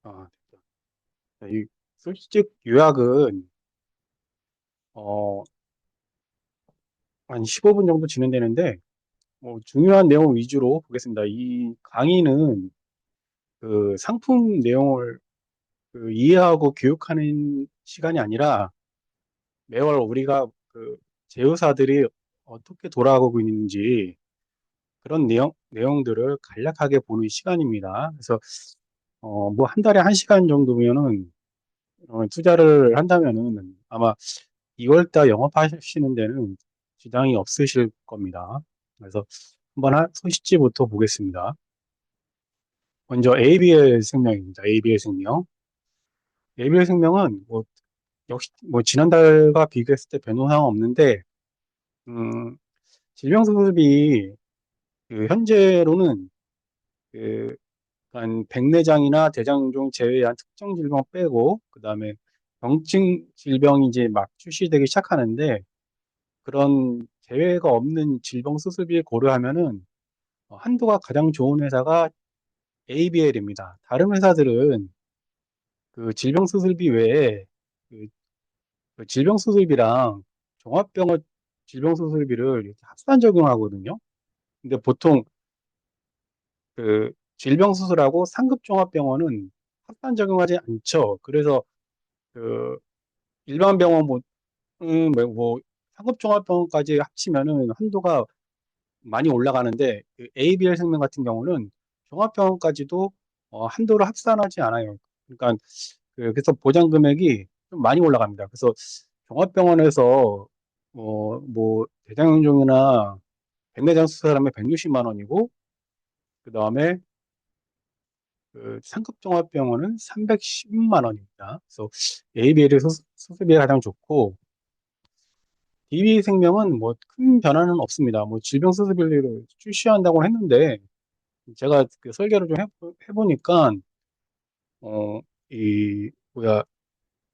됐다. 이 솔직 요약은 어, 한 15분 정도 진행되는데 중요한 내용 위주로 보겠습니다. 이 강의는 그 상품 내용을 이해하고 교육하는 시간이 아니라 매월 우리가 제휴사들이 어떻게 돌아가고 있는지 그런 내용들을 간략하게 보는 시간입니다. 그래서 뭐 한 달에 1시간 정도면은 투자를 한다면은 아마 2월 달 영업하시는 데는 지장이 없으실 겁니다. 그래서 한번 소식지부터 보겠습니다. 먼저 ABL 생명입니다. ABL 생명. ABL 생명은 역시 지난달과 비교했을 때 변동사항 없는데 음, 질병수습이 현재로는 그 한 백내장이나 대장종 제외한 특정 질병 빼고 그다음에 병증 질병이 이제 막 출시되기 시작하는데 그런 제외가 없는 질병 수습을 고려하면은 한도가 가장 좋은 회사가 ABL입니다. 다른 회사들은 그 질병 수술비 외에 그, 그 질병 수술비랑 종합병원 질병 수술비를 이렇게 합산 적용하거든요. 근데 보통 질병 수술하고 상급 종합병원은 합산 적용하지 않죠. 그래서 그 일반 병원 상급 종합병원까지 합치면은 한도가 많이 올라가는데 ABL 생명 같은 경우는 종합병원까지도 한도를 합산하지 않아요. 그러니까 그래서 보장 금액이 좀 많이 올라갑니다. 그래서 종합병원에서 대장경종이나 백내장 수술하면 160만 원이고 그 다음에 상급 종합병원은 310만 원입니다. 그래서 ABL의 수술비가 가장 좋고 DB생명은 뭐 큰 변화는 없습니다. 뭐 질병 수술비를 출시한다고 했는데 제가 그 설계를 좀 해보니까 어,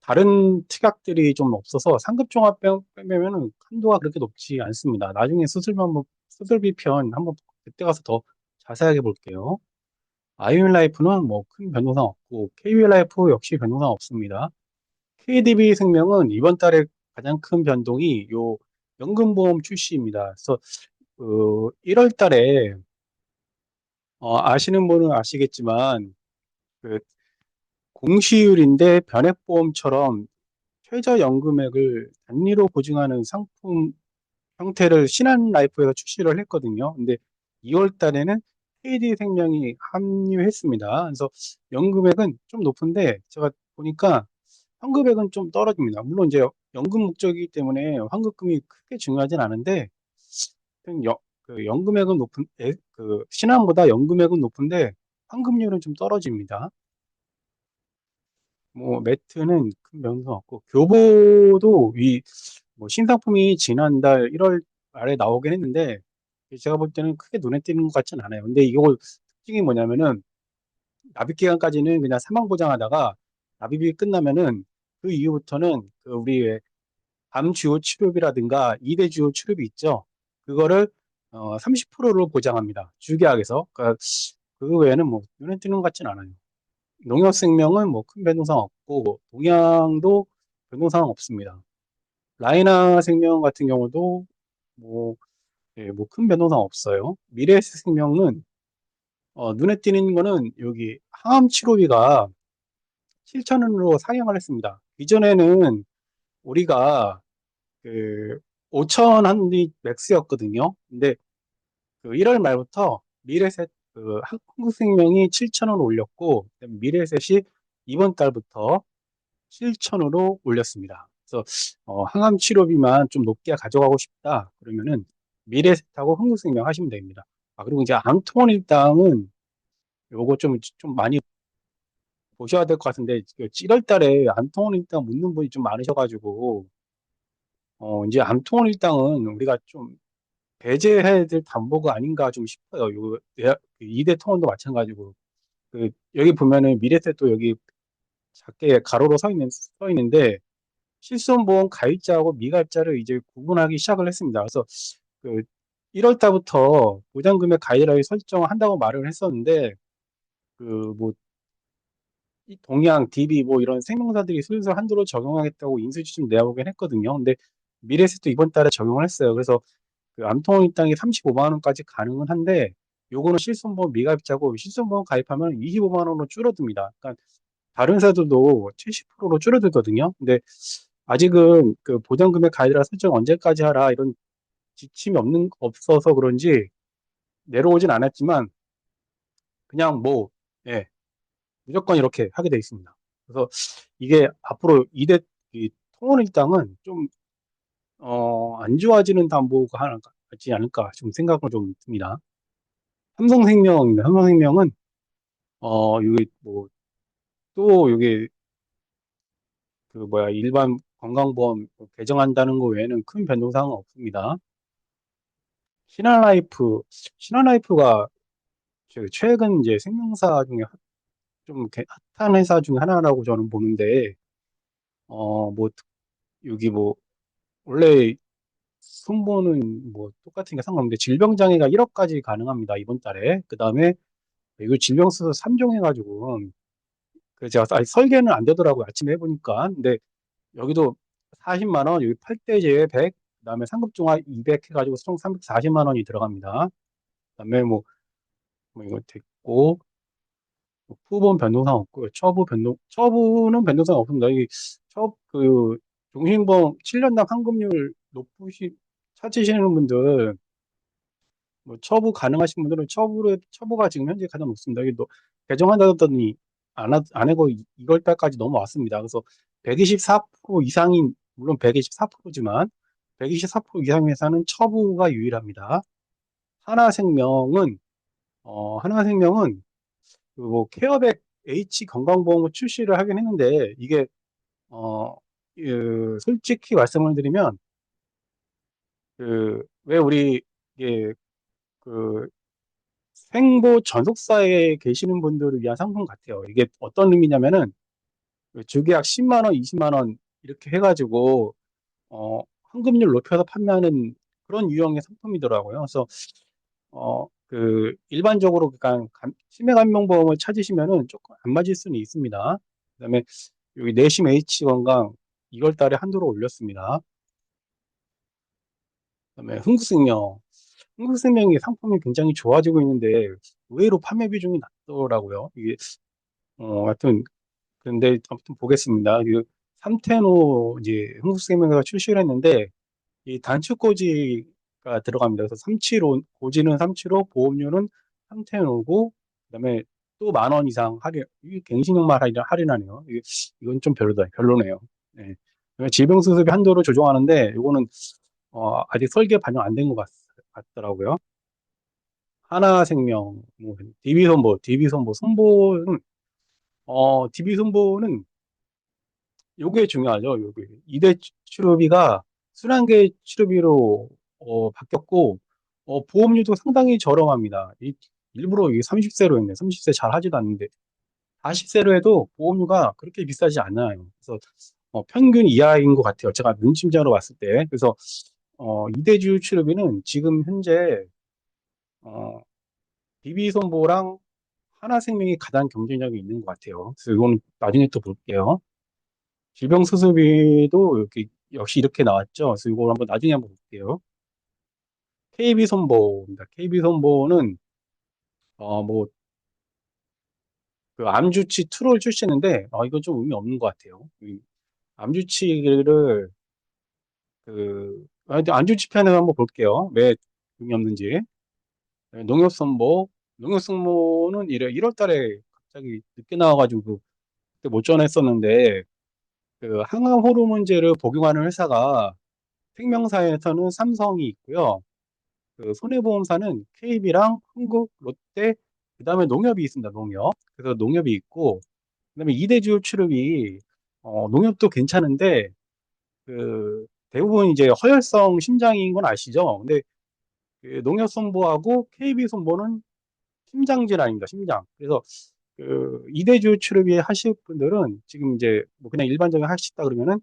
다른 특약들이 좀 없어서 상급 종합 빼면은 한도가 그렇게 높지 않습니다. 나중에 수술비 편 한번 그때 가서 더 자세하게 볼게요. 아이온 라이프는 뭐 큰 변동사항 없고 KB 라이프 역시 변동사항 없습니다. KDB 생명은 이번 달에 가장 큰 변동이 요 연금보험 출시입니다. 그래서 1월 달에 아시는 분은 아시겠지만 그 공시율인데 변액보험처럼 최저연금액을 단위로 보증하는 상품 형태를 신한라이프에서 출시를 했거든요. 근데 2월 달에는 KD생명이 합류했습니다. 그래서 연금액은 좀 높은데 제가 보니까 환급액은 좀 떨어집니다. 물론 이제 연금 목적이기 때문에 환급금이 크게 중요하진 않은데 하여튼 연금액은 신한보다 연금액은 높은데 환급률은 좀 떨어집니다. 뭐 매트는 큰 변동 없고 교보도 신상품이 지난달 1월 말에 나오긴 했는데 제가 볼 때는 크게 눈에 띄는 것 같진 않아요. 근데 이거 특징이 뭐냐면은 납입 기간까지는 그냥 사망 보장하다가 납입이 끝나면은 그 이후부터는 우리 암 주요 치료비라든가 이대 주요 치료비 있죠. 그거를 30%로 보장합니다. 주계약에서. 그러니까 그 외에는 뭐 눈에 띄는 것 같진 않아요. 농협생명은 뭐 큰 변동사항 없고 동양도 변동사항 없습니다. 라이나 생명 같은 경우도 뭐, 예, 뭐 큰 변동사항 없어요. 미래에셋생명은 눈에 띄는 거는 여기 항암 치료비가 7천 원으로 상향을 했습니다. 이전에는 우리가 그 5천 한이 맥스였거든요. 근데 1월 말부터 미래셋 한국생명이 7천 원 올렸고 미래셋이 이번 달부터 7천으로 올렸습니다. 그래서 항암 치료비만 좀 높게 가져가고 싶다. 그러면은 미래셋하고 흥국생명 하시면 됩니다. 그리고 이제 암통원일당은 요거 좀 많이 보셔야 될 것 같은데 1월 달에 암통원일당 묻는 분이 좀 많으셔가지고 이제 암통원일당은 우리가 좀 배제해야 될 담보가 아닌가 좀 싶어요. 이대 통원도 마찬가지고 여기 보면은 미래셋도 여기 작게 가로로 서 있는데 실손보험 가입자하고 미가입자를 이제 구분하기 시작을 했습니다. 그래서 그 1월 달부터 보장금액 가이드라인 설정을 한다고 말을 했었는데 그 뭐 이 동양, DB 뭐 이런 생명사들이 슬슬 한도로 적용하겠다고 인수지금 내보긴 했거든요. 근데 미래에셋도 이번 달에 적용을 했어요. 그래서 그 암통원 입당이 35만 원까지 가능은 한데 요거는 실손보험 미가입자고 실손보험 가입하면 25만 원으로 줄어듭니다. 그러니까 다른 회사들도 70%로 줄어들거든요. 근데 아직은 그 보장금액 가이드라 설정 언제까지 하라 이런 지침이 없어서 그런지 내려오진 않았지만 그냥 뭐, 예, 무조건 이렇게 하게 돼 있습니다. 그래서 이게 앞으로 이 통원 일당은 좀, 안 좋아지는 담보가 하나 같지 않을까 좀 생각을 좀 듭니다. 삼성생명입니다. 삼성생명은, 여기 뭐, 또 여기 그 뭐야, 일반 건강보험 개정한다는 거 외에는 큰 변동사항은 없습니다. 신한라이프, 신한라이프가 최근 이제 생명사 중에 좀 핫한 회사 중에 하나라고 저는 보는데, 뭐, 여기 뭐, 원래 손보는 뭐 똑같은 게 상관없는데, 질병장애가 1억까지 가능합니다, 이번 달에. 그 다음에, 이거 질병수술 3종 해가지고, 그 제가 아직 설계는 안 되더라고요, 아침에 해보니까. 근데 여기도 40만 원, 여기 8대 제외 100, 그 다음에 상급종합 200 해가지고 총 340만 원이 들어갑니다. 그 다음에 뭐 이거 됐고, 뭐 후보는 변동사항 없고요. 처부는 변동사항 없습니다. 종신보험 7년당 환급률 찾으시는 분들, 뭐 처부 가능하신 분들은 처부가 지금 현재 가장 높습니다. 이게 개정한다더니 안 하고 2월 달까지 넘어왔습니다. 그래서 124% 이상인, 물론 124%지만 124% 이상 회사는 처부가 유일합니다. 하나생명은, 하나생명은 그뭐 케어백 H 건강보험을 출시를 하긴 했는데 이게 어 솔직히 말씀을 드리면 그 왜 우리 이게 그 생보 전속사에 계시는 분들을 위한 상품 같아요. 이게 어떤 의미냐면은 그 주계약 10만 원, 20만 원 이렇게 해가지고 환급률 높여서 판매하는 그런 유형의 상품이더라고요. 그래서 일반적으로 그러니까 치매감명보험을 찾으시면은 조금 안 맞을 수는 있습니다. 그다음에 여기 내심 H 건강 2월 달에 한도로 올렸습니다. 그다음에 흥국생명이 상품이 굉장히 좋아지고 있는데 의외로 판매 비중이 낮더라고요. 이게 하여튼 근데 아무튼 보겠습니다. 그 삼텐오 이제 흥국생명에서 출시를 했는데 이 단축고지가 들어갑니다. 그래서 375, 고지는 375, 보험료는 3ten오고, 그다음에 또 만 원 이상 이게 갱신형만 할인하네요. 이건 좀 별로네요. 네. 그다음에 질병수습이 한도를 조정하는데, 이거는, 아직 설계 반영 안 된 것 같더라고요. 하나생명, 뭐, DB손보, 요게 중요하죠. 요게. 이대 치료비가 순환계 치료비로 바뀌었고 보험료도 상당히 저렴합니다. 일부러 이게 30세로 했네. 30세 잘 하지도 않는데 40세로 해도 보험료가 그렇게 비싸지 않아요. 그래서 평균 이하인 것 같아요. 제가 눈침자로 봤을 때. 그래서 이대주 치료비는 지금 현재 어, DB손보랑 하나생명이 가장 경쟁력이 있는 것 같아요. 그래서 이건 나중에 또 볼게요. 질병수술비도 이렇게 역시 이렇게 나왔죠. 그래서 이걸 나중에 한번 볼게요. KB손보입니다. KB손보는 뭐 그 암주치 트롤 출시했는데 이건 좀 의미 없는 것 같아요. 이 암주치를 암주치 편을 한번 볼게요. 왜 의미 없는지. 네, 농협선보는 1월 달에 갑자기 늦게 나와가지고 그때 못 전했었는데 그 항암 호르몬제를 복용하는 회사가 생명사에서는 삼성이 있고요. 그 손해보험사는 KB랑 흥국, 롯데, 그다음에 농협이 있습니다. 농협. 그래서 농협이 있고, 그다음에 이대주 출입이 농협도 괜찮은데 대부분 이제 허혈성 심장인 건 아시죠? 근데 그 농협 손보하고 KB 손보는 심장 질환입니다. 심장. 그래서 그 이대주 출입이 하실 분들은 지금 이제 뭐 그냥 일반적인 하시다 그러면은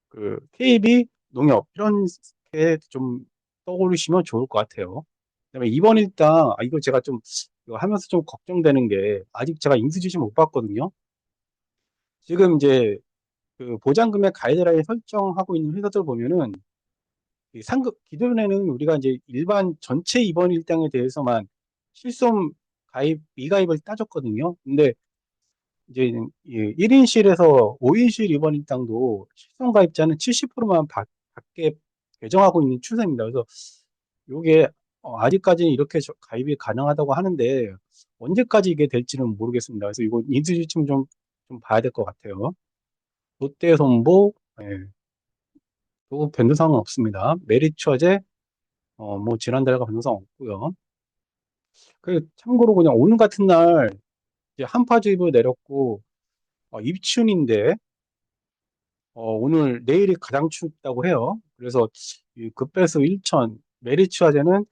그 KB 농협 이런 게 좀 떠올리시면 좋을 것 같아요. 그다음에 이번 일당 이거 제가 좀 이거 하면서 좀 걱정되는 게 아직 제가 인수지시 못 봤거든요. 지금 이제 그 보장금액 가이드라인 설정하고 있는 회사들 보면은 이 상급 기존에는 우리가 이제 일반 전체 입원 일당에 대해서만 실손 가입 미가입을 따졌거든요. 근데 이제 1인실에서 5인실 입원 일당도 실손 가입자는 70%만 받게 개정하고 있는 추세입니다. 그래서 요게 아직까지는 이렇게 가입이 가능하다고 하는데 언제까지 이게 될지는 모르겠습니다. 그래서 이거 인수지침 좀 봐야 될 것 같아요. 롯데손보, 예, 또 변동사항은 없습니다. 메리처제, 뭐 지난달과 변동사항 없고요. 참고로 그냥 오늘 같은 날 이제 한파주의보 내렸고 입춘인데 오늘 내일이 가장 춥다고 해요. 그래서 이 급배수 1천, 메리츠화재는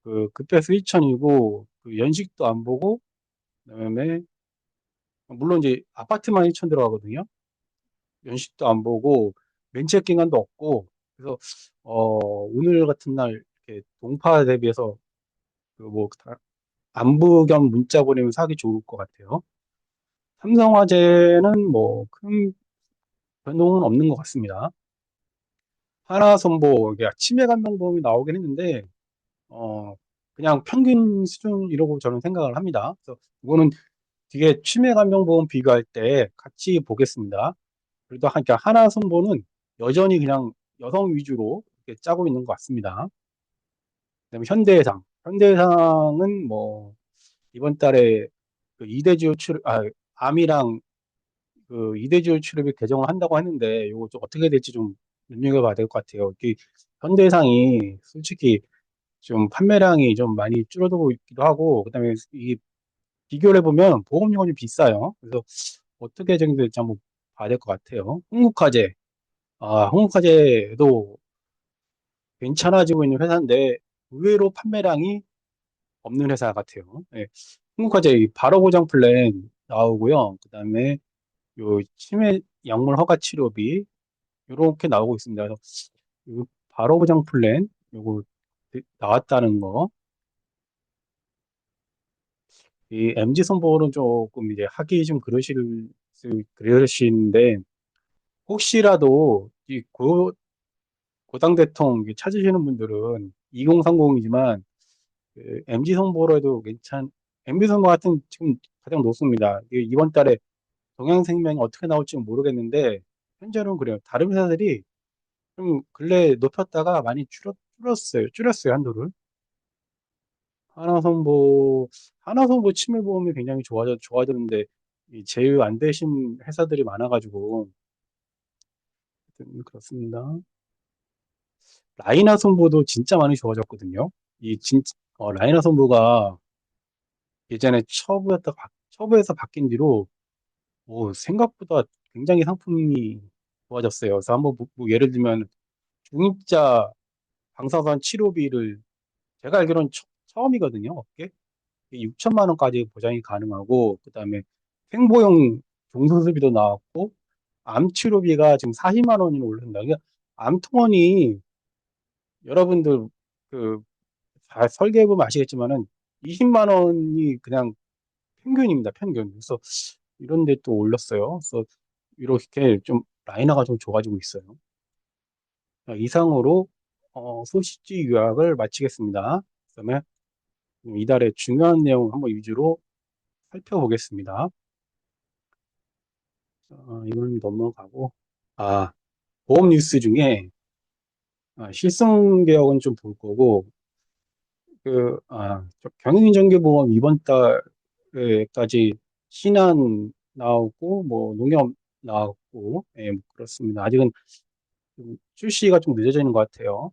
그 급배수 1천이고 그 연식도 안 보고 그다음에 물론 이제 아파트만 1천 들어가거든요. 연식도 안 보고 렌트 기간도 없고 그래서 오늘 같은 날 이렇게 동파 대비해서 그뭐 안부 겸 문자 보내면 사기 좋을 것 같아요. 삼성화재는 뭐 큰 변동은 없는 것 같습니다. 하나선보 이게 치매 감염보험이 나오긴 했는데 어 그냥 평균 수준이라고 저는 생각을 합니다. 그래서 이거는 뒤에 치매 감염보험 비교할 때 같이 보겠습니다. 그래도 그러니까 하나선보는 여전히 그냥 여성 위주로 이렇게 짜고 있는 것 같습니다. 그다음에 현대해상은 뭐 이번 달에 그 이대지오 암이랑 그 이대지오 출입이 개정을 한다고 했는데 이거 좀 어떻게 될지 좀 눈여겨봐야 될 것 같아요. 현대해상이 솔직히 좀 판매량이 좀 많이 줄어들고 있기도 하고, 그다음에 이 비교를 해보면 보험료가 좀 비싸요. 그래서 어떻게 정도될지 한번 봐야 될 것 같아요. 홍국화재도 괜찮아지고 있는 회사인데 의외로 판매량이 없는 회사 같아요. 예. 홍국화재 이 바로 보장 플랜 나오고요. 그다음에 요 치매 약물 허가 치료비 이렇게 나오고 있습니다. 그래서 요 바로 보장 플랜 요거 나왔다는 거. 이 MZ 선보는 조금 이제 하기 좀 그러시는데 혹시라도 이 고당 대통 찾으시는 분들은 2030이지만 MZ 선보로 해도 MZ 선보 같은 지금 가장 높습니다. 이번 달에 동양생명이 어떻게 나올지 모르겠는데 현재는 그래요. 다른 회사들이 좀 근래 높였다가 많이 줄였어요 한도를. 하나선보, 하나선보 치매보험이 굉장히 좋아졌는데, 이 제휴 안 되신 회사들이 많아가지고, 하여튼 그렇습니다. 라이나선보도 진짜 많이 좋아졌거든요. 라이나선보가 예전에 처부에서 바뀐 뒤로, 생각보다 굉장히 상품이 좋아졌어요. 그래서 한번 뭐 예를 들면, 중입자 방사선 치료비를, 제가 알기로는 처음이거든요, 업계. 6천만 원까지 보장이 가능하고 그다음에 생보용 종소수비도 나왔고 암 치료비가 지금 40만 원이나 올른다. 그러니까 암통원이 여러분들 그 다 설계해 보면 아시겠지만은 20만 원이 그냥 평균입니다. 평균. 그래서 이런 데 또 올렸어요. 그래서 이렇게 좀 라인화가 좀 좋아지고 있어요. 자, 이상으로 소식지 요약을 마치겠습니다. 그다음에 이달의 중요한 내용 한번 위주로 살펴보겠습니다. 이건 넘어가고. 아, 보험 뉴스 중에 실손 개혁은 좀 볼 거고, 경영인정보보험 이번 달에까지 신한 나오고, 뭐, 농협 나왔고, 예, 뭐 그렇습니다. 아직은 좀 출시가 좀 늦어져 있는 것 같아요.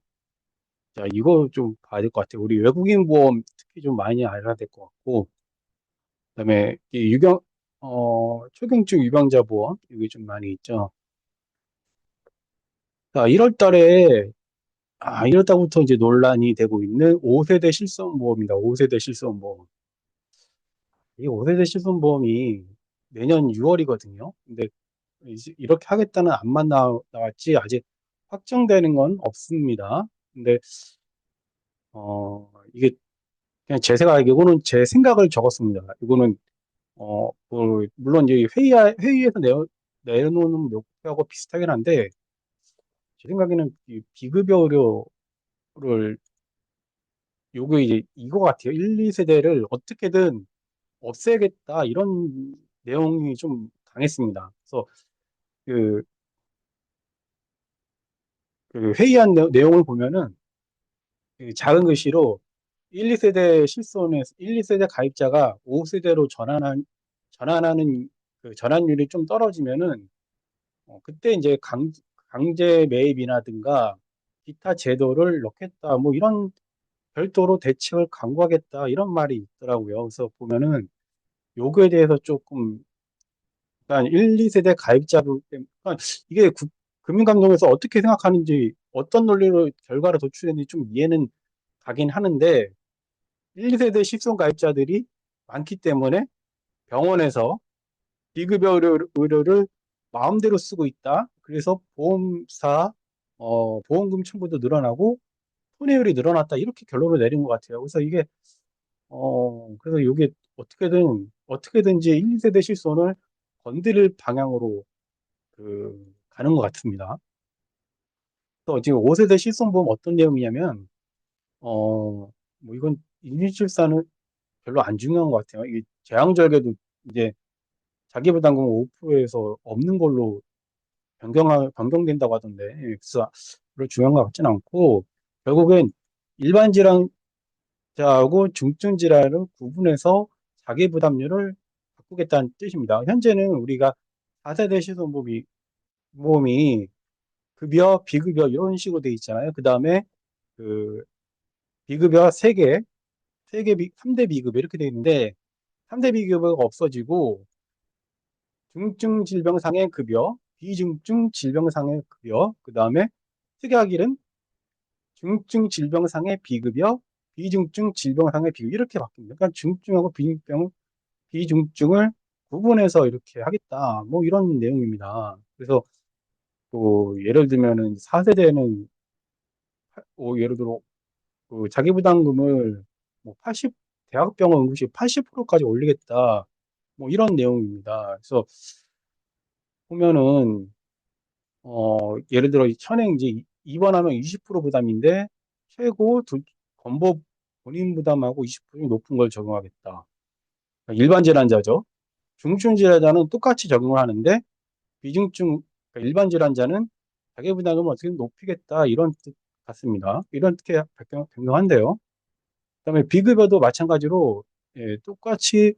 자, 이거 좀 봐야 될 것 같아요. 우리 외국인 보험 특히 좀 많이 알아야 될 것 같고, 그다음에 초경증 유병자 보험, 이게 좀 많이 있죠. 자, 1월 달에 이러다부터 이제 논란이 되고 있는 5세대 실손보험입니다. 5세대 실손보험. 이 5세대 실손보험이 내년 6월이거든요. 근데 이렇게 하겠다는 안만 나왔지 아직 확정되는 건 없습니다. 근데 이게 그냥 이거는 제 생각을 적었습니다. 이거는 물론 이제 회의에서 내놓는 목표하고 비슷하긴 한데, 제 생각에는 이 비급여료를, 요게 이제 이거 같아요. 1, 2세대를 어떻게든 없애겠다, 이런 내용이 좀 강했습니다. 그래서 그, 그 회의한 내용을 보면은 그 작은 글씨로 1, 2세대 실손에 1, 2세대 가입자가 5세대로 전환하는 그 전환율이 좀 떨어지면은 그때 이제 강제 매입이라든가 기타 제도를 넣겠다, 뭐 이런 별도로 대책을 강구하겠다, 이런 말이 있더라고요. 그래서 보면은 요거에 대해서 조금, 그러니까 1, 2세대 가입자들 때문에, 그러니까 이게 금융감독에서 어떻게 생각하는지, 어떤 논리로 결과를 도출했는지 좀 이해는 가긴 하는데, 1, 2세대 실손 가입자들이 많기 때문에 병원에서 비급여 의료를 마음대로 쓰고 있다. 그래서 보험금 청구도 늘어나고 손해율이 늘어났다. 이렇게 결론을 내린 것 같아요. 그래서 그래서 이게 어떻게든지 1, 2세대 실손을 건드릴 방향으로 가는 것 같습니다. 또 지금 5세대 실손보험 어떤 내용이냐면, 뭐 이건 임신출산은 별로 안 중요한 것 같아요. 이 재앙절개도 이제 자기부담금 5%에서 없는 걸로 변경된다고 하던데, 그래서 별로 중요한 것 같지는 않고, 결국엔 일반 질환자하고 중증 질환을 구분해서 자기 부담률을 바꾸겠다는 뜻입니다. 현재는 우리가 4세대 보험이 급여, 비급여 이런 식으로 돼 있잖아요. 그 다음에 그 비급여 3대 비급여 이렇게 돼 있는데, 3대 비급여가 없어지고 중증 질병상의 급여, 비중증 질병상의 급여, 그 다음에 특약일은 중증 질병상의 비급여, 비중증 질병상의 비급여, 이렇게 바뀝니다. 그러니까 중증하고 비중증을 구분해서 이렇게 하겠다, 뭐 이런 내용입니다. 그래서 또 예를 들면은 4세대는 예를 들어 자기 부담금을 뭐 80, 대학병원 응급실 80%까지 올리겠다, 뭐 이런 내용입니다. 그래서 보면은 예를 들어 현행 이제 입원하면 20% 부담인데, 최고 건보 본인 부담하고 20% 높은 걸 적용하겠다. 그러니까 일반 질환자죠. 중증 질환자는 똑같이 적용을 하는데, 그러니까 일반 질환자는 자기 부담금을 어떻게 높이겠다, 이런 뜻 같습니다. 이렇게 변경한대요. 그다음에 비급여도 마찬가지로, 똑같이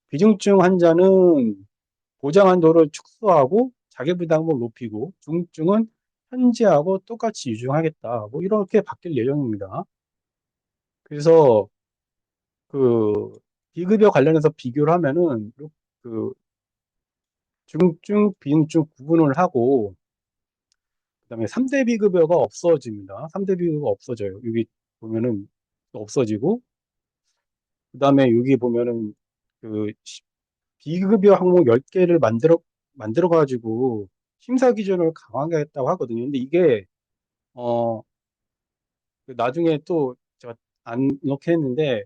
비중증 환자는 보장 한도를 축소하고 자기 부담금을 높이고, 중증은 현재하고 똑같이 유지하겠다, 뭐 이렇게 바뀔 예정입니다. 그래서 그 비급여 관련해서 비교를 하면은 그 중증, 비중증 구분을 하고, 그다음에 3대 비급여가 없어집니다. 3대 비급여가 없어져요. 여기 보면은 없어지고, 그다음에 여기 보면은 그 비급여 항목 10개를 만들어 가지고 심사 기준을 강화하겠다고 하거든요. 근데 이게 어 나중에 또 제가 안 넣게 했는데,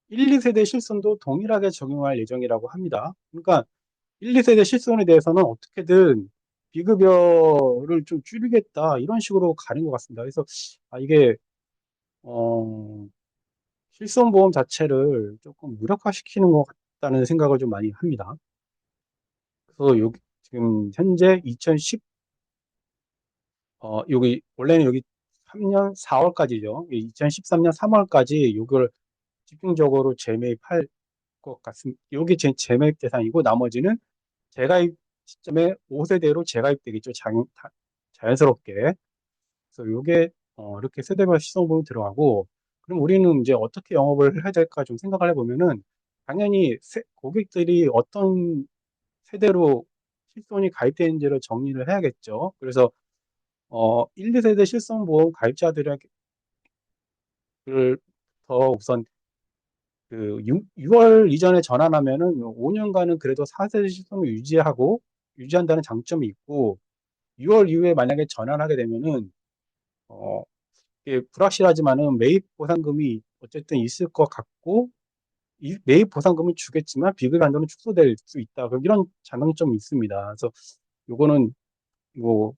1, 2세대 실손도 동일하게 적용할 예정이라고 합니다. 그러니까 1, 2세대 실손에 대해서는 어떻게든 비급여를 좀 줄이겠다, 이런 식으로 가는 것 같습니다. 그래서 이게 어, 실손보험 자체를 조금 무력화시키는 것 같다는 생각을 좀 많이 합니다. 그래서 지금 현재 여기 원래는 여기 3년 4월까지죠. 2013년 3월까지 이걸 집중적으로 재매입할 것 같습니다. 이게 제 재매입 대상이고, 나머지는 재가입 시점에 5세대로 재가입되겠죠. 자연스럽게. 그래서 이게 이렇게 세대별 시성보험이 들어가고, 그럼 우리는 이제 어떻게 영업을 해야 될까 좀 생각을 해보면은, 당연히 고객들이 어떤 세대로 실손이 가입되는지를 정리를 해야겠죠. 그래서 1, 2세대 실손보험 가입자들을 더 우선 6월 이전에 전환하면은 5년간은 그래도 4세대 실손을 유지한다는 장점이 있고, 6월 이후에 만약에 전환하게 되면은 어, 이게 불확실하지만은 매입 보상금이 어쨌든 있을 것 같고, 이 매입 보상금은 주겠지만 비급 한도는 축소될 수 있다, 이런 장단점이 있습니다. 그래서 요거는 뭐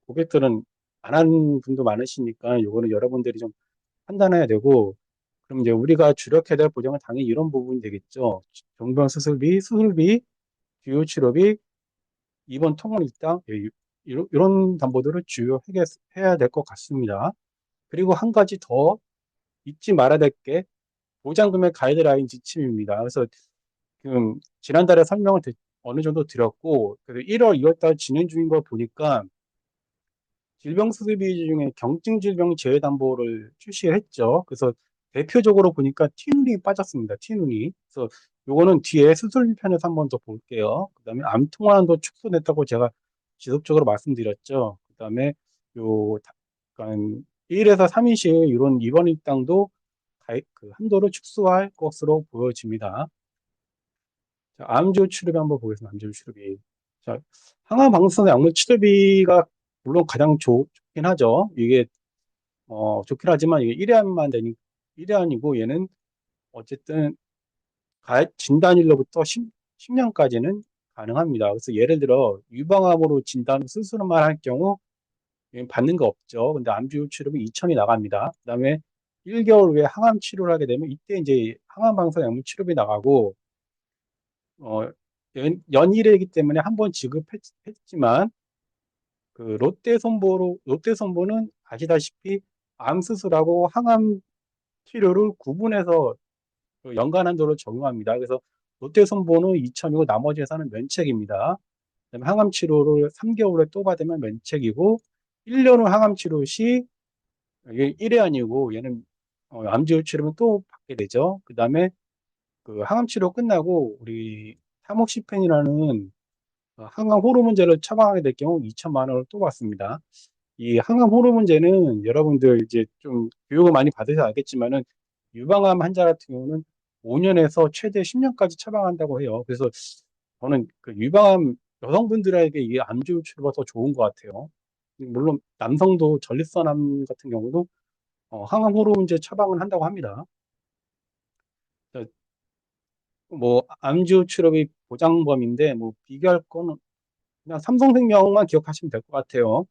고객들은 안 하는 분도 많으시니까 요거는 여러분들이 좀 판단해야 되고, 그럼 이제 우리가 주력해야 될 보장은 당연히 이런 부분이 되겠죠. 종병 수술비, 수술비, 주요 치료비, 입원 통원 일당, 예, 이런 담보들을 주요해야 될 것 같습니다. 그리고 한 가지 더 잊지 말아야 될 게 보장금액 가이드라인 지침입니다. 그래서 지금 지난달에 설명을 어느 정도 드렸고, 그래서 1월, 2월 달 진행 중인 걸 보니까 질병수술비 중에 경증질병 재해담보를 출시했죠. 그래서 대표적으로 보니까 티눈이 빠졌습니다. 티눈이. 그래서 요거는 뒤에 수술편에서 한번 더 볼게요. 그다음에 암통화한도 축소됐다고 제가 지속적으로 말씀드렸죠. 그다음에 요 약간 1에서 3인실 이런 입원 일당도 그 한도를 축소할 것으로 보여집니다. 자, 암주 치료비 한번 보겠습니다. 암주 치료비. 자, 항암 방사선 약물 치료비가 물론 가장 좋긴 하죠. 이게 좋긴 하지만 이게 1회만 되니 1회안이고 얘는 어쨌든 진단일로부터 10년까지는 가능합니다. 그래서 예를 들어 유방암으로 진단 수술만 할 경우 얘는 받는 거 없죠. 근데 암주 치료비 2천이 나갑니다. 그다음에 1개월 후에 항암 치료를 하게 되면 이때 이제 항암 방사선 약물 치료비 나가고 어, 연일이기 때문에 한 번 지급했지만 그 롯데손보는 아시다시피 암 수술하고 항암 치료를 구분해서 그 연간 한도를 적용합니다. 그래서 롯데손보는 2천이고 나머지 회사는 면책입니다. 그다음에 항암 치료를 3개월에 또 받으면 면책이고 1년 후 항암 치료 시 이게 1회 아니고 얘는 암지우 치료면 또 받게 되죠. 그다음에 그 항암 치료 끝나고 우리 타모시펜이라는 항암 호르몬제를 처방하게 될 경우 2천만 원을 또 받습니다. 이 항암 호르몬제는 여러분들 이제 좀 교육을 많이 받으셔서 알겠지만은 유방암 환자 같은 경우는 5년에서 최대 10년까지 처방한다고 해요. 그래서 저는 그 유방암 여성분들에게 이 암주 치료가 더 좋은 것 같아요. 물론 남성도 전립선암 같은 경우도 항암 호르몬제 처방을 한다고 합니다. 뭐 암주 치료비 보장범인데 뭐 비교할 거는 그냥 삼성생명만 기억하시면 될 것 같아요.